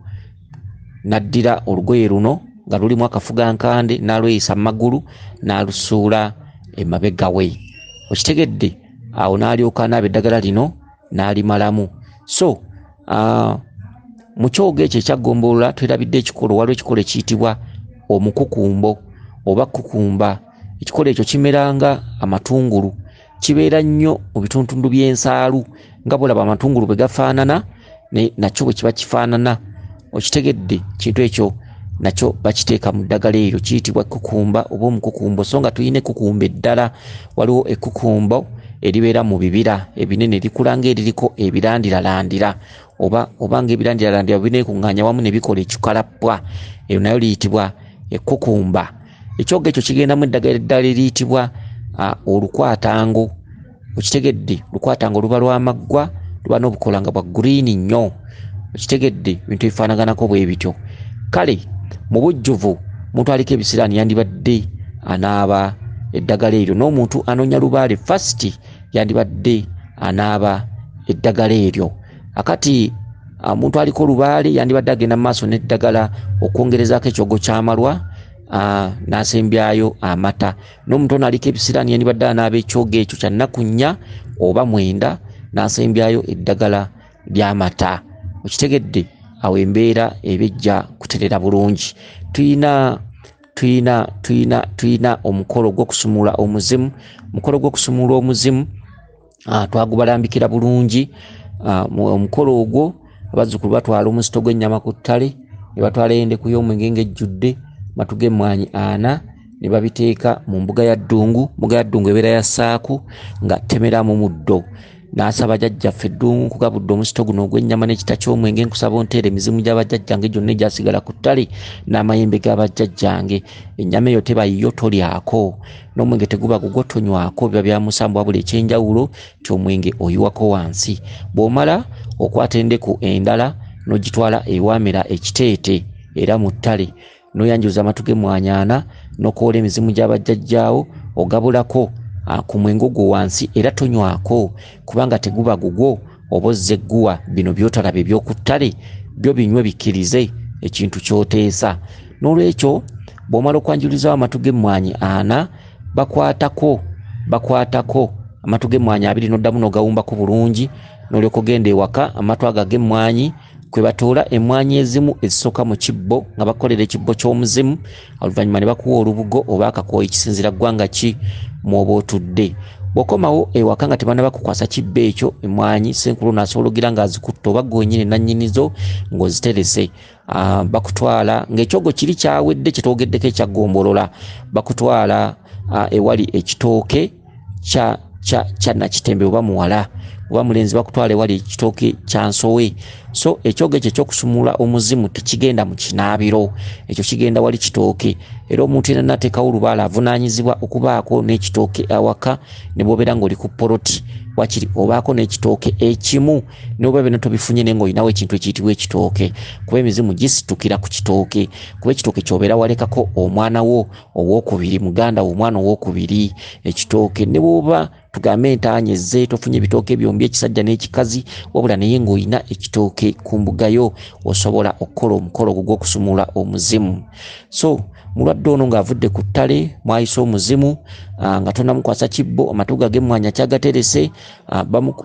naddira olugoye luno nga lulimu akafugankande n'alweyisa mu magulu n'alusuula emabega we. Okitegedde? Awo n'alyoka anaaba eddagala lino n'alimalamu. So mu kyogo ekyo ekyagombolola twerabidde ekikolo, waliwo ekikolo ekiyitibwa omukukumbo oba kukumba. Ekikolo ekyo kimeranga amatungulu, kibeera nnyo mu bitundu by'ensaalu, nga bw'olaba amatungulu bwe gafaanana nakyo bwe kiba kifaanana. Okitegedde? Kintu ekyo nakyo bakiteeka mu ddagala eryo, kiyitibwa kukumba oba omukukumbo. So nga tulina ekukumba eddala, waliwo ekukumbo eribeera mu bibira ebinene likula ng'eririko ebirandirarandira oba ng'ebirandirarandira bineekuŋŋaanya wamu ne bikola ekikalappwa, eyo nayo liyitibwa ekukumba. Ekyogo ekyo kigendamu eddagala eddala eriyitibwa olukwatango. Okitegedde? Olukwatango luba lw'amaggwa, luba n'obukola nga bwa green nnyo. Okitegedde? Ebintu bifaanaganako bwe bityo. Kale mu bujjuvu omuntu aliko ebisiraani yandibadde anaaba eddagala eryo, n'omuntu anoonya lubaale fasiti yandibadde anaaba eddagala eryo. Akati omuntu aliko lubaale yandibadde agenda mu maaso n'eddagala okwongerezaako ekyogo ky'amalwa n'asembyayo amata. N'omuntu ono aliko ebisiraani yandibadde anaaba ekyogo ekyo kya nnaku 4 oba 9 n'asembyayo eddagala ly'amata. Okitegedde? awo embeera ebijja kuterera bulungi. Tuyina omukolo gw'okusumula omuzimu. Omukolo gw'okusumula omuzimu twagubalambikira bulungi. Omukolo ogwo abazzukulu batwala omusito gw'ennyama ku ttale ne batwala endeku y'omwenge ng'ejjudde matu g'emmwanyi 4 ne babiteeka mu mbuga ya ddungu. Mbuga ya ddungu ebeera ya ssaaku nga temeramu muddo. N'asaba jjajjaffe Ddungu nkugabudde omusito guno ogw'ennyama n'ekita ky'omwenge, nkusaba onteere emizimu gy'abajjajjange gyonna egyasigala ku ttale n'amayembe g'abajjajjange. Ennyama eyo tebayiyo tolyako, n'omwenge teguba gugwo tonywako, biba bya musambu wabula ekyenjawulo ky'omwenge oyiwako wansi. Bw'omala okwata endeku endala n'ogitwala ewamera ekiteete era mu ttale, n'oyanjuza amatu g'emmwanyi 4 n'okoola emizimu gy'abajjajjaawo ogabulako ku mwenge ogwo wansi era tonywako kubanga teguba gugwo oba ozze egguwa. Bino by'otalabe eby'oku ttale byo binywe bikkirize ekintu ky'oteesa. N'olwekyo bw'omala okwanjulizaawo amatu g'emmwanyi 4 bakwatako amatu g'emmwanyi 2 n'oddamu n'ogawumbako bulungi, n'olyoka ogenda ewaka. Amatu ago ag'emmwanyi kwe batoola emmwanyi ezimu ezisooka mu kibbo nga bakolera ekibbo ky'omuzimu, oluvannyuma ne bakuwa olubugo oba akakooyi kisinzira ggwanga ki mw'oba otudde. Bw'okomawo ewaka nga tebanaba kukwasa kibbo ekyo, emmwanyi senkulu n'asobola ogira ng'azikutte oba ggwe nannyinizo ng'oziterese. Bakutwala ng'ekyogo kiri kyawedde kye twogeddeko ekyagombolola, bakutwala ewali ekitooke kya Nakitembe oba muwala oba mulenzi, bakutwala ewali ekitooke kya Nsowe. So ekyogo ekyo ekyokusumula omuzimu tekigenda mu kinaabiro, ekyo kigenda wali kitooke. Era omuntu yenna n'ateekawo olubaala avunaanyizibwa okubaako n'ekitooke awaka ne bw'obeera ng'oli ku poloti wakiri obaako n'ekitooke ekimu, n'oba byonna tobifunye naye ng'olinawo ekintu ekiyitibwa ekitooke, kuba emizimu gisitukira ku kitooke. Kuba ekitooke ky'obeera walekako omwana wo owookubiri, muganda wo omwana owookubiri. Ekitooke ne bw'oba tugambe entaanye ze tofunye ebitooke byombi ekisajja n'ekikazi, wabula naye ng'olina ekitooke ku mbugayo, osobola okukola omukolo gw'okusumula omuzimu. So mulwadde ono ng'avudde ku ttale mwayise omuzimu nga tonnamukwasa kibbo, amatu g'emmwanyi akyagaterese,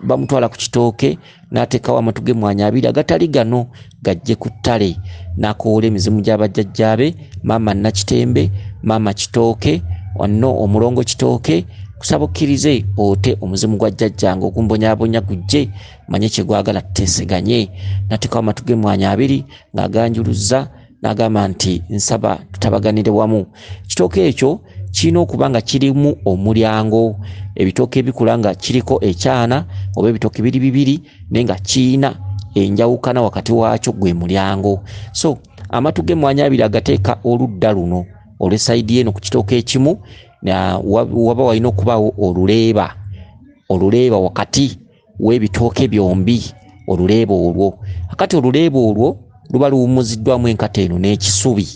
bamutwala ku kitooke n'ateekawo amatu g'emmwanyi 2 agatali gano gajje ku ttale, n'akoola emizimu gy'abajjajjaabe, maama Nakitembe, maama Kitooke, wanno omulongo Kitooke. Kusaba okkirize ote omuzimu gwa jjajjange ogumbonyaabonya gujje manye kye gwagala tuteeseganye. N'ateekawo amatu g'emmwanyi 2 ng'aganjuluzza n'agamba nti nsaba tutabaganire wamu. Ekitooke ekyo kirina okuba nga kirimu omulyango, ebitooke ebikula nga kiriko ekyana oba ebitooke biri bibiri naye nga kirina enjawukana wakati waakyo gwe mulyango. So amatu g'emmwanyi 2 agateeka oludda luno olw'esayidi eno ku kitooke ekimu, waba walina okubaawo oluleeba wakati w'ebitooke byombi. Oluleeba olwo akati oluleeba olwo luba luwummuziddwamu enkata eno n'ekisubi.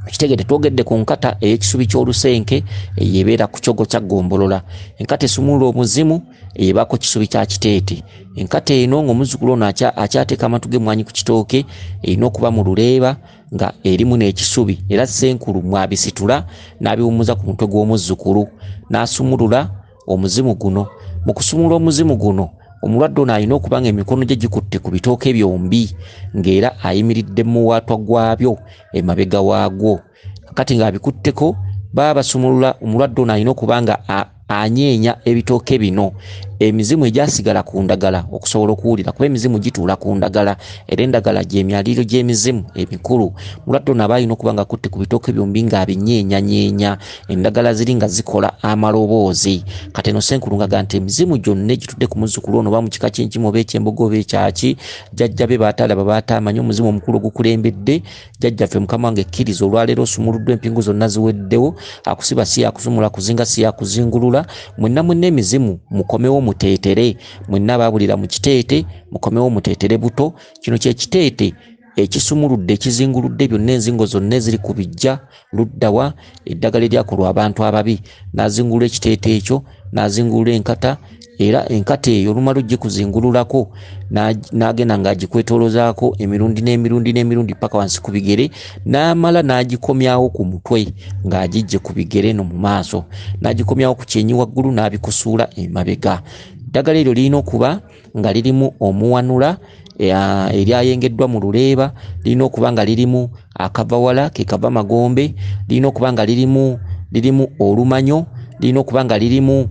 Ekitegede twogedde ku nkata ey'ekisubi ky'olusenke eyebeera ku kyogo kya Ggombolola. Enkata esumulula omuzimu eyebaako kisubi kya Kiteete. Enkata eno ng'omuzzukulu ono akyateeka amatu g'emmwanyi ku kitooke erina okuba mu luleeba nga erimu n'ekisubi, era senkulu mwabisitula n'abiwummuza ku mutwe gw'omuzzukulu n'asumulula omuzimu guno. Mu kusumulula omuzimu guno omulwadde ono alina okuba nga emikono gye gikutte ku bitooke byombi ng'era ayimiridde mu waatwa gwabyo emabega waagwo. Kati ng'abikutteko baba basumulula, omulwadde ono alina okuba nga anyeenya ebitooke bino, emizimu egyasigala ku ndagala okusobola okuwulira, kuba emizimu gituula ku ndagala era endagala gy'emyaliro gy'emizimu emikulu. Mulwadde ono aba alina okuba nga akutte ku bitooke byombi ng'abinyeenyanyeenya, endagala ziri nga zikola amaloboozi. Kati eno senkulu ng'agamba nti emizimu gyonna egitudde ku muzzukulu ono oba mu kika ky'enkimu oba eky'embogo oba ekyaki, jjajjabe baatalaba baatamanyi omuzimu omukulu ogukulembedde. Jjajjaffe Mukama wange ekkiriza olwaleero osumuluddwa empingu zonna ziweddewo, akusiba si yakusumula, kuzinga si yakuzingulula. Mwenna emizimu mukomewo muteetere, mwenna abaabulira mu kiteete mukomewo muteetere buto. Kino kye kiteete ekisumuludde ekizinguludde byonna enzingo zonna eziri ku bijja luddawa eddagala eryakolwa abantu ababi. N'azingulula ekiteete ekyo, n'azingulula enkata, era enkata eyo olumala ogikuzingululako n'agenda ng'agikwetoolozaako emirundi n'emirundi paka wansi ku bigere, n'amala n'agikomyawo ku mutwe ng'agijje ku bigere no mu maaso, n'agikomyawo ku kyenyi waggulu n'abikusuula emabega. Eddagala eryo lirina okuba nga lirimu omuwanula eryayengeddwa mu luleeba lirina okuba nga lirimu akavawala ke kava magombe, lirina okuba nga lirimu olumanyo, lirina okuba nga lirimu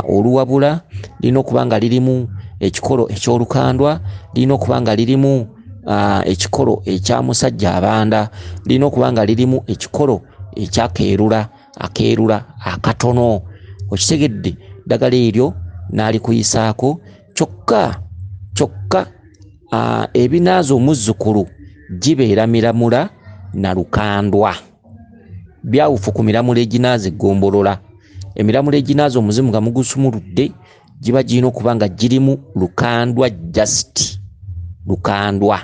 oluwabula, lirina okuba nga lirimu ekikolo ekyolukandwa, lirina okuba nga lirimu ekikolo ekya musajja abanda, lirina okuba nga lirimu ekikolo ekyakeerula akatono. Okitegedde, ddagala eryo naalikuyisaako kyokka ebinaazo omuzzukulu gibeera miramula na lukandwa. Byawufu ku miramula eginaaza eggombolola. Emiramula eginaaza omuzimu nga mugusumuludde giba girina okuba nga girimu lukandwa, just lukandwa.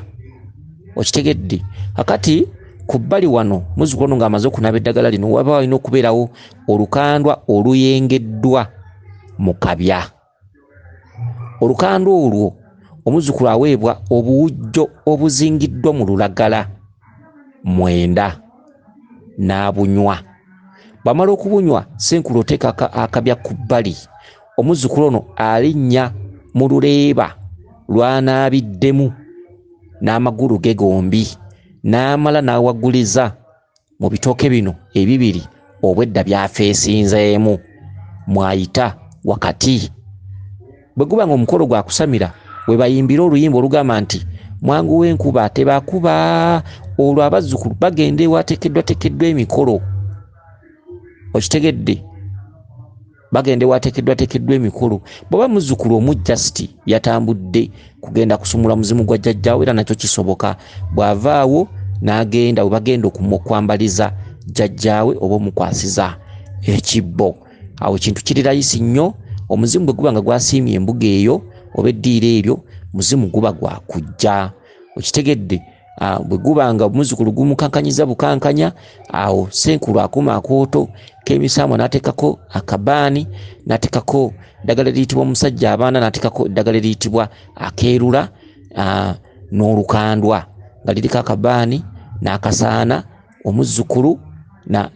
Okitegedde, kakati ku bbali wano muzzukulu ng'amaze okunaba eddagala lino waba walina okubeerawo olukandwa oluyengeddwa mu kabya. Olukandwa olwo omuzzukulu aweebwa obuwujjo obuzingiddwa mu lulagala 9 n'abunywa. Bamala okubunywa senkulu oteeka akabya ku bbali. Omuzzukulu ono alinnya mu luleeba lwanaabiddemu n'amagulu ge gombi, n'amala n'awaguliza mu bitooke bino ebibiri obwedda byafeesinzeemu mwayita wakati. Bwe guba nga omukolo gwa kusamira we bayimbira oluyimba olugamba nti mwangu w'enkuba tebakuba, olwo abazzukulu bagenda ewateekeddwa emikolo. Okitegedde, bagenda ewateekeddwa emikolo. Bw'oba muzzukulu omu just yatambudde kugenda kusumula muzimu gwa jjajjaawe, era nakyo kisoboka. Bw'avaawo n'agenda we bagenda okwambaliza jjajjaawe oba omukwasiza ekibbo. Awo ekintu kiri layisi nnyo. Omuzimu bwe guba nga gwasiimye embuga eyo oba eddiiro eryo, muzimu guba gwa kujja. Okitegedde, bwe guba nga omuzzukulu gumukankanyiza bukankanya, awo senkulu akuma akooto k'emisamwa n'ateekako akabaani, n'ateekako eddagala eriyitibwa omusajja abaana, n'ateekako eddagala eriyitibwa akeerula n'olukandwa nga liriko akabaani n'akasaana. Omuzzukulu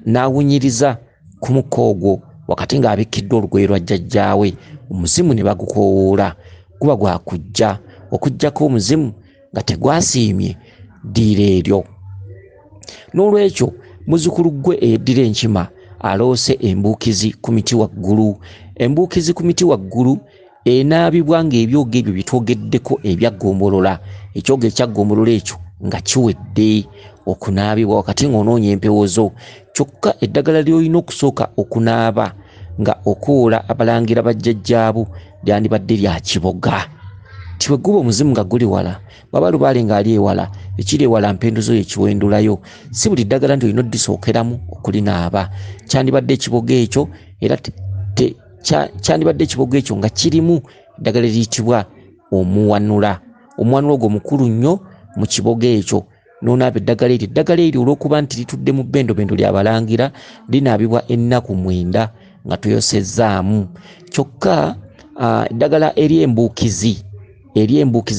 n'awunyiriza ku mukka ogwo wakati ng'abikkiddwa olugoye lwa jjajjaawe. Omuzimu ne bagukoowoola, guba gwa kujja. Okujjako omuzimu nga tegwasiimye ddiiro eryo. N'olwekyo muzzukulu gwe eyeddira enkima aloose embuukizi ku miti waggulu. Embuukizi ku miti waggulu enaabibwa ng'ebyogo ebyo bitwogeddeko ebyaggombolola, ekyogo ekyaggombolola ekyo nga kiwedde okunaabibwa wakati ng'onoonya empewo zo. Kyokka eddagala ly'olina okusooka okunaaba nga okoola abalangira bajjajjaabu lyandibadde lya kiboga. Tiwe guba omuzimu nga guli wala, bwaba lubaale ng'ali ewala, ekiri ewala mpenduzo yekiwendulayo. Si buli ddagala nti olina oddisookeramu okulinaaba. Kyandibadde ekiboga ekyo, era kyandibadde ekiboga ekyo nga kirimu eddagala eriyitibwa omuwanula. Omuwanula ogwo mukulu nnyo mu kiboga ekyo. N'onaaba eddagala eryo. Eddagala eryo olw'okuba nti litudde mu bbendobendo ly'abalangira linaabibwa ennaku 9 nga toyosezzaamu. Kyokka eddagala ery'embuukizi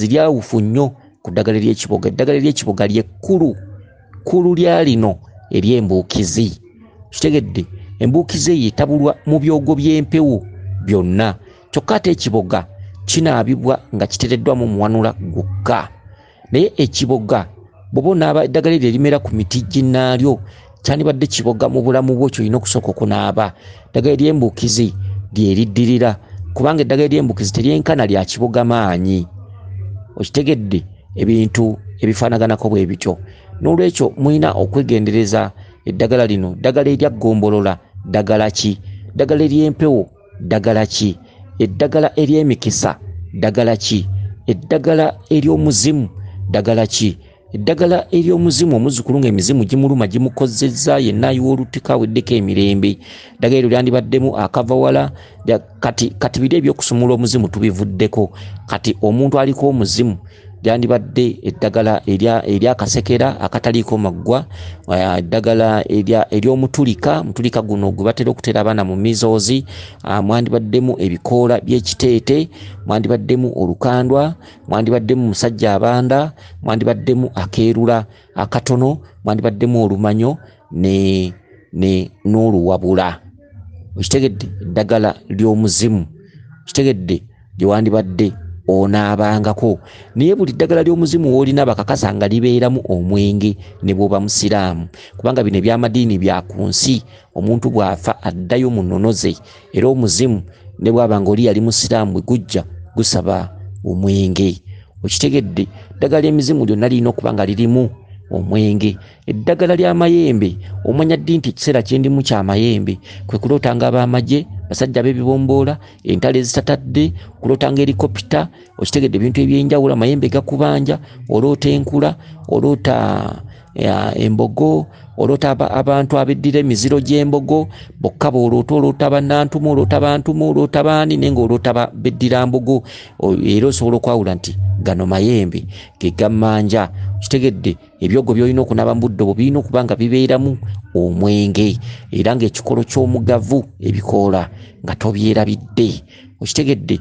lyawufu nnyo ku ddagala ery'ekiboga. Eddagala ery'ekiboga ly'ekkulu lya lino ery'embuukizi. Kitegedde, embuukizi eyo etabulwa mu byogo by'empewo byonna. Kyokka ate ekiboga kinaabibwa nga kiteereddwamu muwanula gwokka. Naye ekiboga bw'oba onaaba eddagala eryo erimera ku miti ginnaalyo, kyandibadde kiboga mu bulamu bwo kyolina okusooka okunaaba. Eddagala ery'embuukizi lyeriddirira, kubanga eddagala ery'embuukizi teryenkana lya kiboga maanyi. Okitegedde, ebintu ebifaanaganako bwe bityo. N'olwekyo mulina okwegendereza eddagala lino. Eddagala eryaggombolola ddagala ki? Eddagala ery'empewo ddagala ki? Eddagala ery'emikisa ddagala ki? Eddagala ery'omuzimu ddagala ki? Eddagala ery'omuzimu, omuzzukulu ng'emizimu gimuluma gimukozezza yenna ayiwa olutika aweddeko emirembe. Eddagala eryo lyandibaddemu akavawala. Kati biri ebyokusumula omuzimu tubivuddeko. Kati omuntu aliko omuzimu lyandibadde eddagala eryakasekera akataliiko maggwa, eddagala ery'omutulika. Omutulika guno gwe batera okutera abaana mu mizoozi. Mwandibaddemu ebikoola by'ekiteete, mwandibaddemu olukandwa, mwandibaddemu musajja abanda, mwandibaddemu akeerula akatono, mwandibaddemu olumanyo n'oluwabula. Okitegedde, eddagala ly'omuzimu. Kitegedde lye wandibadde onaabangako. Naye buli ddagala ly'omuzimu w'olina bakakasa nga libeeramu omwenge ne bw'oba musiraamu, kubanga bino ebyamadiini bya ku nsi. Omuntu bw'afa addayo mu nnono ze, era omuzimu ne bw'aba ng'oli yali musiraamu bwe gujja gusaba omwenge. Okitegedde? Eddagala ly'emizimu lyonna lirina okuba nga lirimu omwenge. Eddagala ly'amayembe, omanya ddi nti ekiseera kyendimu ky'amayembe? Kwe kulootanga ab'amagye, basajja b'ebibomboola, entale ezitatadde, kulootanga helikopita. Okitegedde? Ebintu ebyenjawulo, amayembe gakubanja, oloota enkula, oloota embogo, oloota abantu abeddira emiziro gy'embogo, bokka oloota bannantumu, oloota bantumu, oloota baani, naye ng'oloota beddira mbogo. Era osobola okwawula nti gano mayembe ge gammanja. Kitegedde? Ebyogo by'olina okunaaba mu buddo bwo birina okuba nga bibeeramu omwenge, era ng'ekikolo ky'omugavu ebikoola nga tobyerabidde. Okitegedde?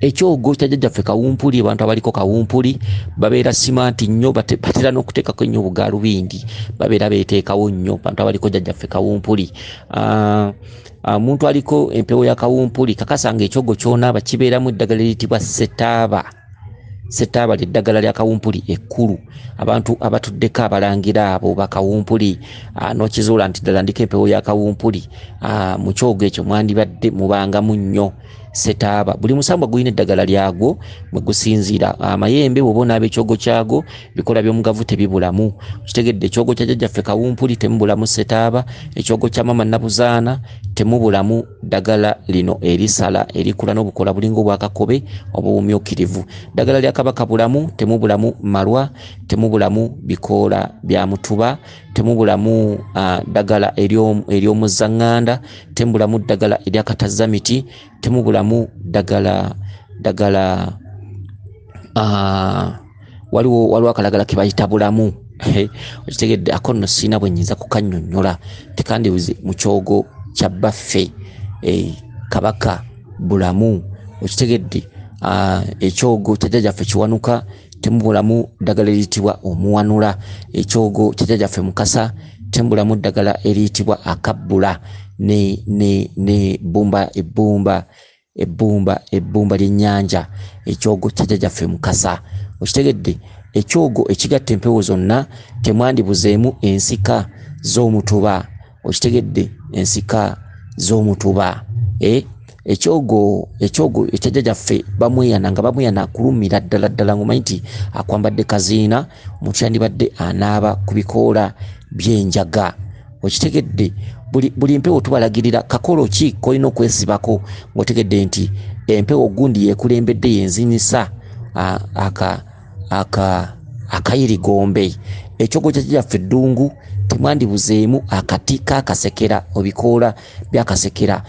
Ekyogo kya jjajjaffe kawumpuli, abantu abaliko kawumpuli babeera simanti nnyo, batera n'okuteekako nnyo bugaalubindi, babeera beeteekawo nnyo abantu abaliko jjajjaffe kawumpuli. Omuntu aliko empewo ya kawumpuli, kakasanga ekyogo ky'onaaba kibeeramu eddagala eriyitibwa setaaba. Setaaba ly'eddagala lya kawumpuli ekkulu. Abantu abatuddeko abalangira abo bakawumpuli, n'okizuula nti ddala ndiko empewo ya kawumpuli, mu kyogo ekyo mwandibadde mubangamu nnyo setaaba. Buli musambwa gulina eddagala lyagwo mwe gusinziira. Amayembe bw'oba onaaba ekyogo kyago, bikola by'omugavu tebibulamu. Kitegedde? Ekyogo kya jjajjaffe kawumpuli temubulamu setaaba, ekyogo kya mama Nabuzaana temubulamu ddagala lino erisala erikula n'obukola bulinga obwakakobe obumyukirivu. Ddagala lya kabaka bulamu temubulamu malwa, temubulamu bikoola bya mutuba, temubulamu ddagala ery'omuzaŋŋanda, temubulamu ddagala eryakatazamiti, temubulamu ddagala waliwo akalagala ke bayita bulamu. Okitegedde? Ako nno sirina bwe nnyinza kukannyonnyola, tekandibuze mu kyogo kya baffe kabaka bulamu. Okitegedde? Ekyogo kya jjajjaffe Kiwanuka temubulamu ddagala eriyitibwa omuwanula. Ekyogo kya jjajjaffe Mukasa temubulamu ddagala eriyitibwa akabbula ne ebbumba ly'ennyanja. Ekyogo kya jjajjaffe Mukasa. Okitegedde? Ekyogo ekigatta empewo zonna temwandibuzeemu ensika z'omutuba. Okitegedde? Ensika z'omutuba. Ekyogo ekya jjajjaffe bamweyana nga bamweyana kulumira ddala ng'omanyi nti akwambadde kaziina, omuntu yandibadde anaaba ku bikoola by'enjaga. Okitegedde? Buli mpewo tubalagirira kakolo ki kolina okwesibako ng'otegedde nti empewo gundi yeekulembedde yenzinisa akayirigombe. Ekyogo kya jjajjaffe Ddungu temwandibuzeemu akati k'akasekera, ebikoola by'akasekera.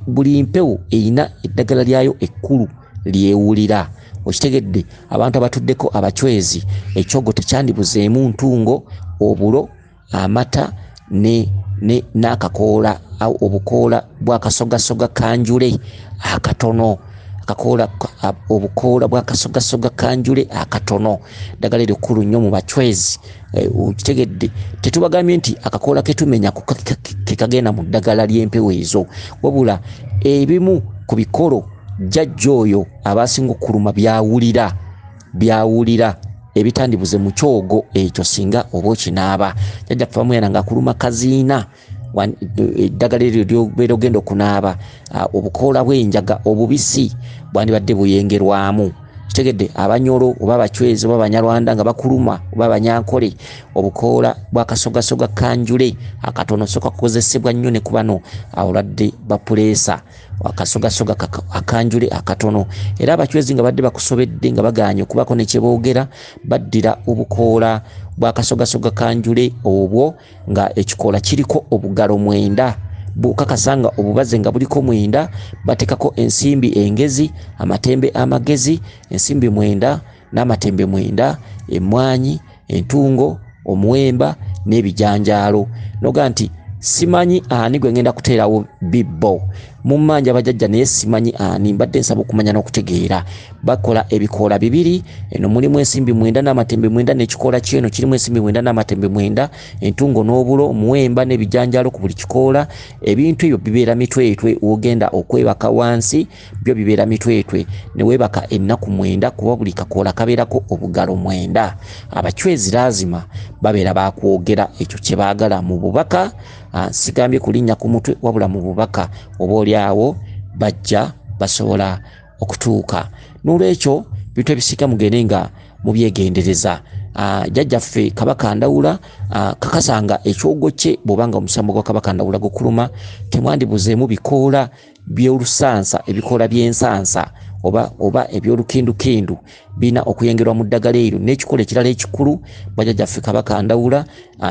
Buli mpewo erina eddagala lyayo ekkulu lyewulira. Okitegedde? Abantu abatuddeko abacwezi, ekyogo tekyandibuzeemu ntungo, obulo, amata n'akakoola, obukoola bw'akasogasoga kanjule akatono. Obukoola bw'akasogasoga kanjule akatono, ddagala eryo kkulu nnyo mu bacwezi. Okitegedde? Tetubagambye nti akakoola ke tumenya ke kagenda mu ddagala ly'empewo ezo, wabula ebimu ku bikolo jjajja oyo abasinga okuluma byawulira ebitandibuze mu kyogo ekyo singa oba okinaaba. Jjajjaffe bamweyana nga akuluma kaziina, eddagala eryo ly'obeera ogenda okunaaba, obukoola bw'enjaga obubisi bwandibadde buyengerwamu. Kitegedde? Abanyolo oba abacwezi oba abanyarwanda nga bakuluma oba abanyankole, obukoola bw'akasogasoga kanjule akatono soka kukozesebwa nnyo ne ku bano abalwadde ba puleesa, akasogasoga akanjule akatono. Era abacwezi nga badde bakusobedde nga bagaanye okubako ne kye boogera, baddira obukoola bw'akasogasoga kanjule obwo nga ekikoola kiriko obugalo 9, bukakasa nga obubaze nga buliko 9, batekako ensimbi engezi, amatembe amagezi, ensimbi 9 n'amatembe 9, emmwanyi, entungo, omuwemba n'ebijanjaalo. Noga nti simanyi ani gwe ngenda kuteerawo bibbo, mummanja bajajja naye simanyi ani mbadde nsaba okumanya n'okutegeera bakola ebikoola bibiri eno mulimu ensimbi 9 n'amatembe 9 n'ekikoola kyeno kirimu ensimbi 9 n'amatembe 9 entungo n'obulo omuwemba n'ebijanjaalo ku buli kikoola ebintu ebyo bibeera mitwetwe wogenda okwebaka wansi byo bibeera mitwetwe ne weebaka ennaku 9 kuba buli kakoola kabeerako obugalo 9 abachwezi lazima babeera bakwogera ekyo kye baagala mu bubaka sigambye kulinnya ku mutwe wabula mu bubaka oba oliawo bajja basobola okutuuka n'olwekyo bintu ebisika mugende nga mubyegendereza jjajjaffe Kabaka Ndawula kakasanga ekyogo kye bw'obanga omusambo gwa Kabaka Ndawula gukuluma temwandibuzeemu bikoola by'olusansa ebikoola by'ensansa oba ebyolukindukindu bina okuyengerwa mu ddagala eryo n'ekikoola ekirala ekikulu bajjajjaffe Kabaka Ndawula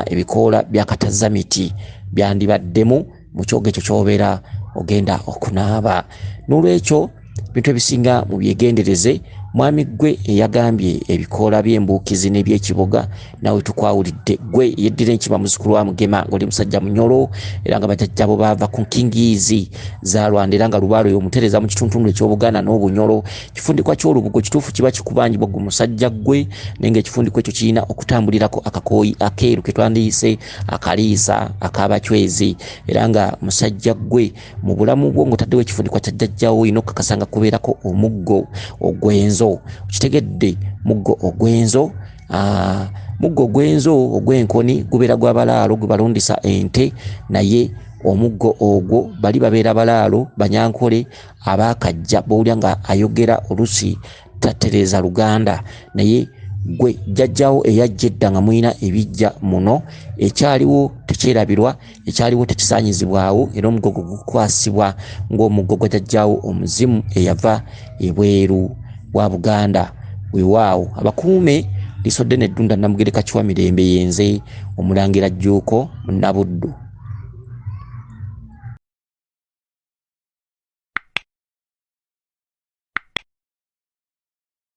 ebikoola bya katazamiti byandibaddemu mu kyogo ekyo ky'obeera ogenda okunaaba n'olwekyo bintu ebisinga mu byegendereze mwami gwe eyagambye ebikoola by'embuukizi n'ebyekiboga nawe tukwawulidde gwe yeddira enkiba muzukulu wa Mugema ng'oli musajja munyolo era nga bajjajjabo baava ku nkingiizi za Rwanda era nga lubaalo y'omutereza mu kitundu eky'Obuganda n'Obunyolo kifundikwa ky'Olubugo kituufu kiba kikubangibwa gwe musajja gwe naye ng'ekifundikwa ekyo kirina okutambulirako akakooyi akeeru ke twandiyise akaliisa ak'abachwezi era nga musajja gwe mu bulamu bwo ng'otaddewo ekifundikwa kya jjajjawo olina okukakasanga kubeerako omuggo ogw'enzo kitegedde muggo ogw'enzo ogw'enkoni gubeera gwa balaalo gwe balundisa ente naye omuggo ogwo bali babeera balaalo banyankole abaakajja bowulya nga ayogera olusi tatereza Luganda naye gwe jjajjawo eyajja edda nga mulina ebijja muno ekyaliwo tekyerabirwa ekyaliwo tekisaanyizibwawo era omuggo gukwasibwa ng'omuggo gwa jjajjawo omuzimu eyava ebweru wa Buganda weewaawo abakuume lisodde n'eddunda Namugereka Kiwa Mirembe yenze Omulangira Jjuuko Nabuddu.